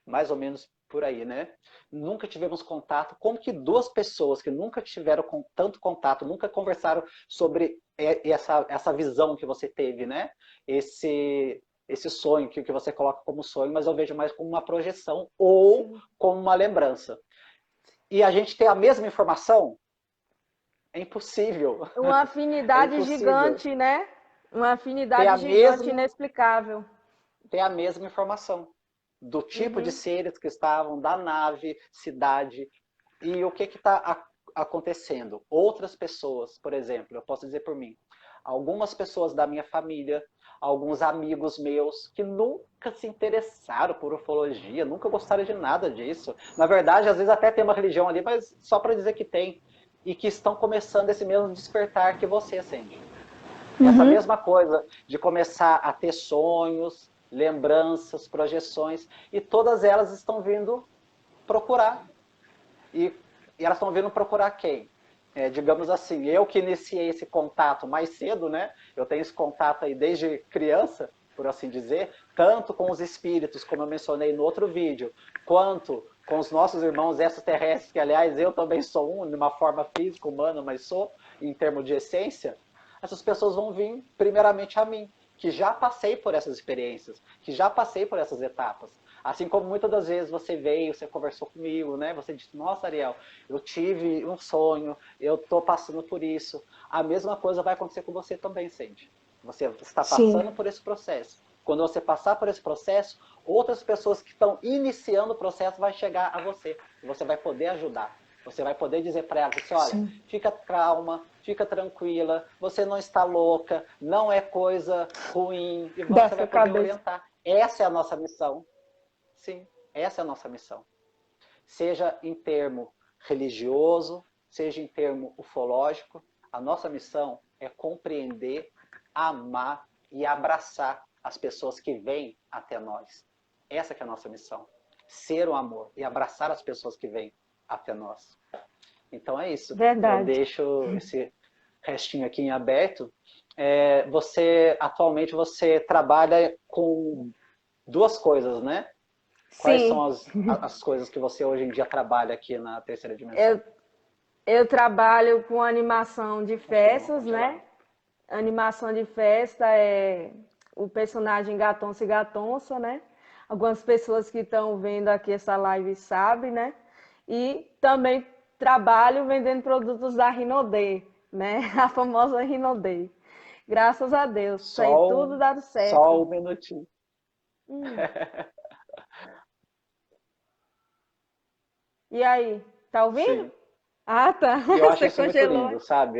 Speaker 3: mais ou menos por aí, né? Nunca tivemos contato. Como que duas pessoas que nunca tiveram tanto contato, nunca conversaram sobre essa visão que você teve, né? Esse sonho que você coloca como sonho, mas eu vejo mais como uma projeção ou como uma lembrança. E a gente tem a mesma informação? É impossível.
Speaker 1: Uma afinidade gigante, né? Uma afinidade gigante, inexplicável.
Speaker 3: Tem a mesma informação do tipo de seres que estavam, da nave, cidade. E o que está acontecendo? Outras pessoas, por exemplo, eu posso dizer por mim, algumas pessoas da minha família, alguns amigos meus que nunca se interessaram por ufologia, nunca gostaram de nada disso. Na verdade, às vezes até tem uma religião ali, mas só para dizer que tem. E que estão começando esse mesmo despertar que você acende. Essa mesma coisa de começar a ter sonhos, lembranças, projeções, e todas elas estão vindo procurar. E elas estão vindo procurar quem? Digamos assim, eu que iniciei esse contato mais cedo, né? Eu tenho esse contato aí desde criança, por assim dizer, tanto com os espíritos, como eu mencionei no outro vídeo, quanto com os nossos irmãos extraterrestres, que aliás eu também sou um, de uma forma física, humana, mas sou, em termos de essência. Essas pessoas vão vir primeiramente a mim, que já passei por essas experiências, que já passei por essas etapas. Assim como muitas das vezes você veio, você conversou comigo, né? Você disse, nossa, Ariel, eu tive um sonho, eu estou passando por isso. A mesma coisa vai acontecer com você também, Sandy. Você está passando por esse processo. Quando você passar por esse processo, outras pessoas que estão iniciando o processo vão chegar a você. E você vai poder ajudar. Você vai poder dizer para elas assim, olha, fica calma, fica tranquila, você não está louca, não é coisa ruim, e você vai poder orientar. Essa é a nossa missão. Sim, essa é a nossa missão. Seja em termo religioso, seja em termo ufológico, a nossa missão é compreender, amar e abraçar as pessoas que vêm até nós. Essa que é a nossa missão. Ser o amor e abraçar as pessoas que vêm até nós. Então é isso.
Speaker 1: Verdade.
Speaker 3: Eu deixo esse restinho aqui em aberto. Atualmente você trabalha com duas coisas, né? Quais são as coisas que você hoje em dia trabalha aqui na terceira dimensão?
Speaker 1: Eu trabalho com animação de festas, né? Animação de festa é o personagem Gatonça e Gatonça, né? Algumas pessoas que estão vendo aqui essa live sabem, né? E também trabalho vendendo produtos da Rinodê, né? A famosa Rinodê. Graças a Deus, tem tudo dado certo.
Speaker 3: Só um minutinho.
Speaker 1: E aí, tá ouvindo?
Speaker 3: Sim.
Speaker 1: Ah, tá.
Speaker 3: Eu acho
Speaker 1: Você
Speaker 3: isso muito lindo, sabe?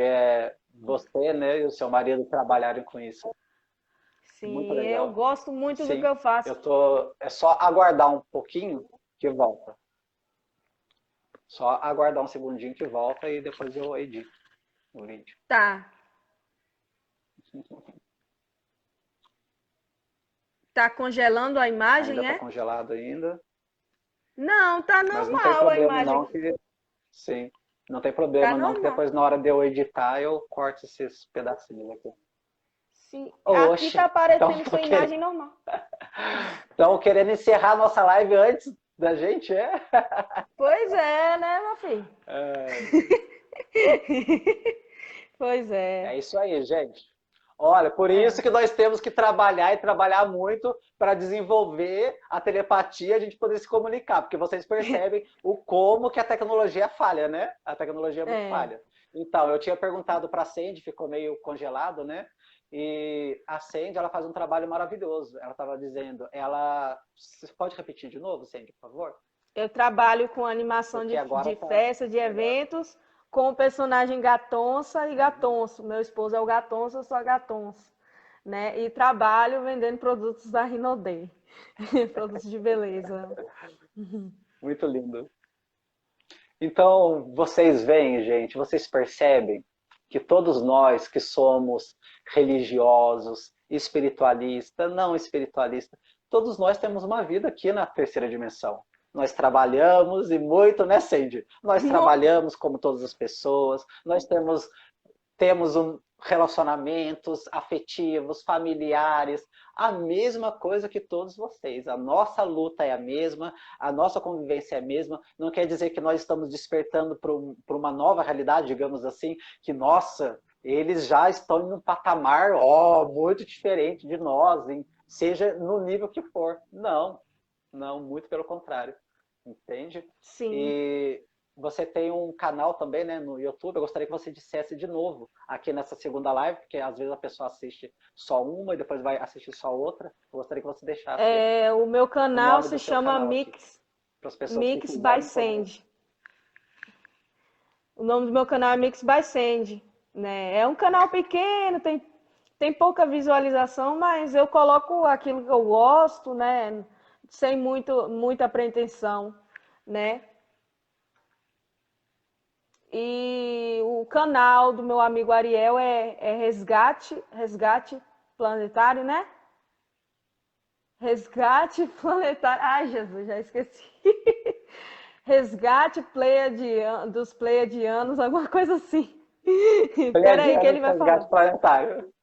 Speaker 3: Você, né, e o seu marido trabalharem com isso.
Speaker 1: Sim,
Speaker 3: muito legal.
Speaker 1: Eu gosto muito do que eu faço.
Speaker 3: É só aguardar um pouquinho que volta. Só aguardar um segundinho que volta e depois eu edito o vídeo.
Speaker 1: Tá. Tá congelando a imagem,
Speaker 3: Ainda tá congelado ainda.
Speaker 1: Não, tá normal.
Speaker 3: Mas não tem problema
Speaker 1: a imagem.
Speaker 3: não que... Sim, não tem problema não que depois na hora de eu editar eu corto esses pedacinhos aqui.
Speaker 1: Sim,
Speaker 3: Oxe,
Speaker 1: aqui tá aparecendo sua imagem normal.
Speaker 3: Estão querendo encerrar nossa live antes da gente,
Speaker 1: Pois é, né, meu filho? Pois é.
Speaker 3: É isso aí, gente. Olha, por isso que nós temos que trabalhar e trabalhar muito para desenvolver a telepatia, a gente poder se comunicar, porque vocês percebem o como que a tecnologia falha, né? A tecnologia é muito falha. Então, eu tinha perguntado para a Sandy, ficou meio congelado, né? E a Sandy, ela faz um trabalho maravilhoso. Ela estava dizendo, você pode repetir de novo, Sandy, por favor?
Speaker 1: Eu trabalho com animação de festa, de eventos, com o personagem Gatonça e Gatonço. Meu esposo é o Gatonço, eu sou a Gatonço. Né? E trabalho vendendo produtos da Rinodê. Produtos de beleza.
Speaker 3: Muito lindo. Então, vocês veem, gente, vocês percebem que todos nós que somos religiosos, espiritualistas, não espiritualistas, todos nós temos uma vida aqui na terceira dimensão. Nós trabalhamos e muito, né, Sandy? Nós trabalhamos como todas as pessoas, nós temos relacionamentos afetivos, familiares, a mesma coisa que todos vocês. A nossa luta é a mesma, a nossa convivência é a mesma. Não quer dizer que nós estamos despertando para uma nova realidade, digamos assim, que, nossa, eles já estão em um patamar muito diferente de nós, seja no nível que for. Não, muito pelo contrário. Entende?
Speaker 1: Sim.
Speaker 3: E você tem um canal também, né, no YouTube. Eu gostaria que você dissesse de novo aqui nessa segunda live, porque às vezes a pessoa assiste só uma e depois vai assistir só outra. Eu gostaria que você deixasse.
Speaker 1: O meu canal se chama Mix by Sandy. O nome do meu canal é Mix by Sandy. Né? É um canal pequeno, tem pouca visualização, mas eu coloco aquilo que eu gosto, né? Sem muita pretensão, né? E o canal do meu amigo Ariel é Resgate Planetário, né? Resgate Planetário. Ai, Jesus, já esqueci. Resgate dos Pleiadianos, alguma coisa assim. Peraí que ele vai falar.
Speaker 3: Resgate Planetário.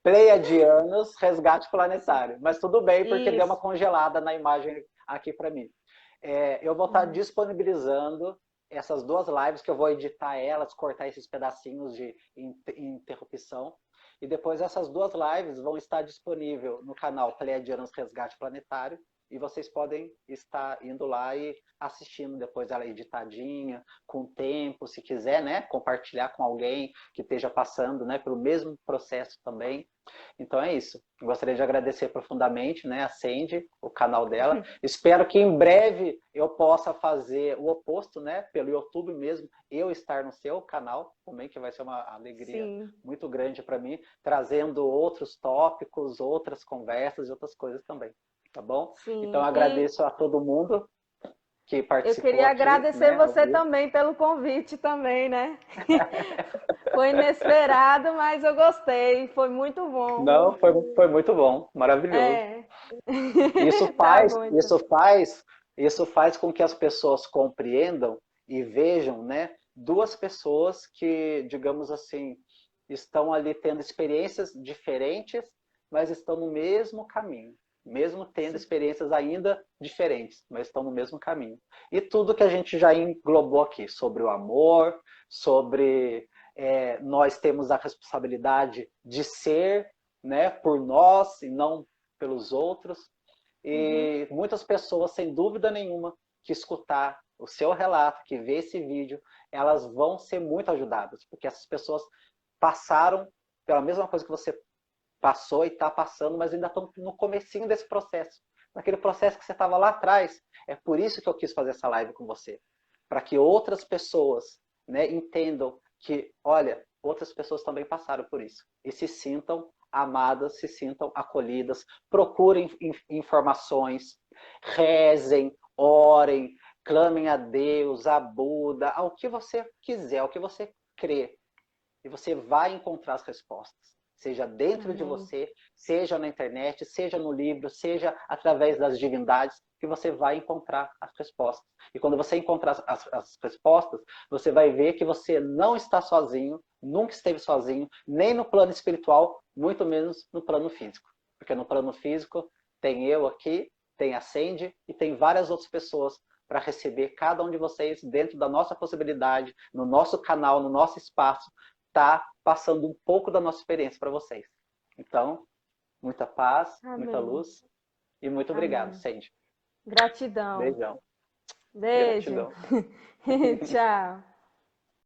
Speaker 3: Pleiadianos, Resgate Planetário. Mas tudo bem, porque deu uma congelada na imagem aqui para mim. Eu vou estar disponibilizando essas duas lives, que eu vou editar elas, cortar esses pedacinhos de interrupção. E depois essas duas lives vão estar disponíveis no canal Pleiadianos Resgate Planetário. E vocês podem estar indo lá e assistindo depois ela editadinha, com tempo, se quiser, né? Compartilhar com alguém que esteja passando, né, pelo mesmo processo também. Então é isso. Eu gostaria de agradecer profundamente, né, a Sandy, o canal dela. Espero que em breve eu possa fazer o oposto, né, pelo YouTube mesmo, eu estar no seu canal também, que vai ser uma alegria muito grande para mim, trazendo outros tópicos, outras conversas e outras coisas também. Tá bom?
Speaker 1: Sim.
Speaker 3: Então, agradeço a todo mundo que participou.
Speaker 1: Eu queria agradecer você também pelo convite também, né? Foi inesperado, mas eu gostei. Foi muito bom.
Speaker 3: Não, foi muito bom. Maravilhoso. Isso faz com que as pessoas compreendam e vejam, né, duas pessoas que, digamos assim, estão ali tendo experiências diferentes, mas estão no mesmo caminho. Mesmo tendo experiências ainda diferentes, mas estão no mesmo caminho. E tudo que a gente já englobou aqui, sobre o amor, sobre nós temos a responsabilidade de ser, né, por nós e não pelos outros. E muitas pessoas, sem dúvida nenhuma, que escutar o seu relato, que ver esse vídeo, elas vão ser muito ajudadas, porque essas pessoas passaram pela mesma coisa que você passou e está passando, mas ainda estão no comecinho desse processo. Naquele processo que você estava lá atrás. É por isso que eu quis fazer essa live com você. Para que outras pessoas, né, entendam que, olha, outras pessoas também passaram por isso. E se sintam amadas, se sintam acolhidas, procurem informações, rezem, orem, clamem a Deus, a Buda, ao que você quiser, ao que você crê. E você vai encontrar as respostas. Seja dentro de você, seja na internet, seja no livro, seja através das divindades, que você vai encontrar as respostas. E quando você encontrar as respostas, você vai ver que você não está sozinho, nunca esteve sozinho, nem no plano espiritual, muito menos no plano físico. Porque no plano físico tem eu aqui, tem a Sandy e tem várias outras pessoas para receber cada um de vocês dentro da nossa possibilidade, no nosso canal, no nosso espaço, estar passando um pouco da nossa experiência para vocês. Então, muita paz,
Speaker 1: Amém.
Speaker 3: muita luz e muito obrigado, Sandy.
Speaker 1: Gratidão.
Speaker 3: Beijão.
Speaker 1: Beijo.
Speaker 3: Gratidão.
Speaker 1: Tchau.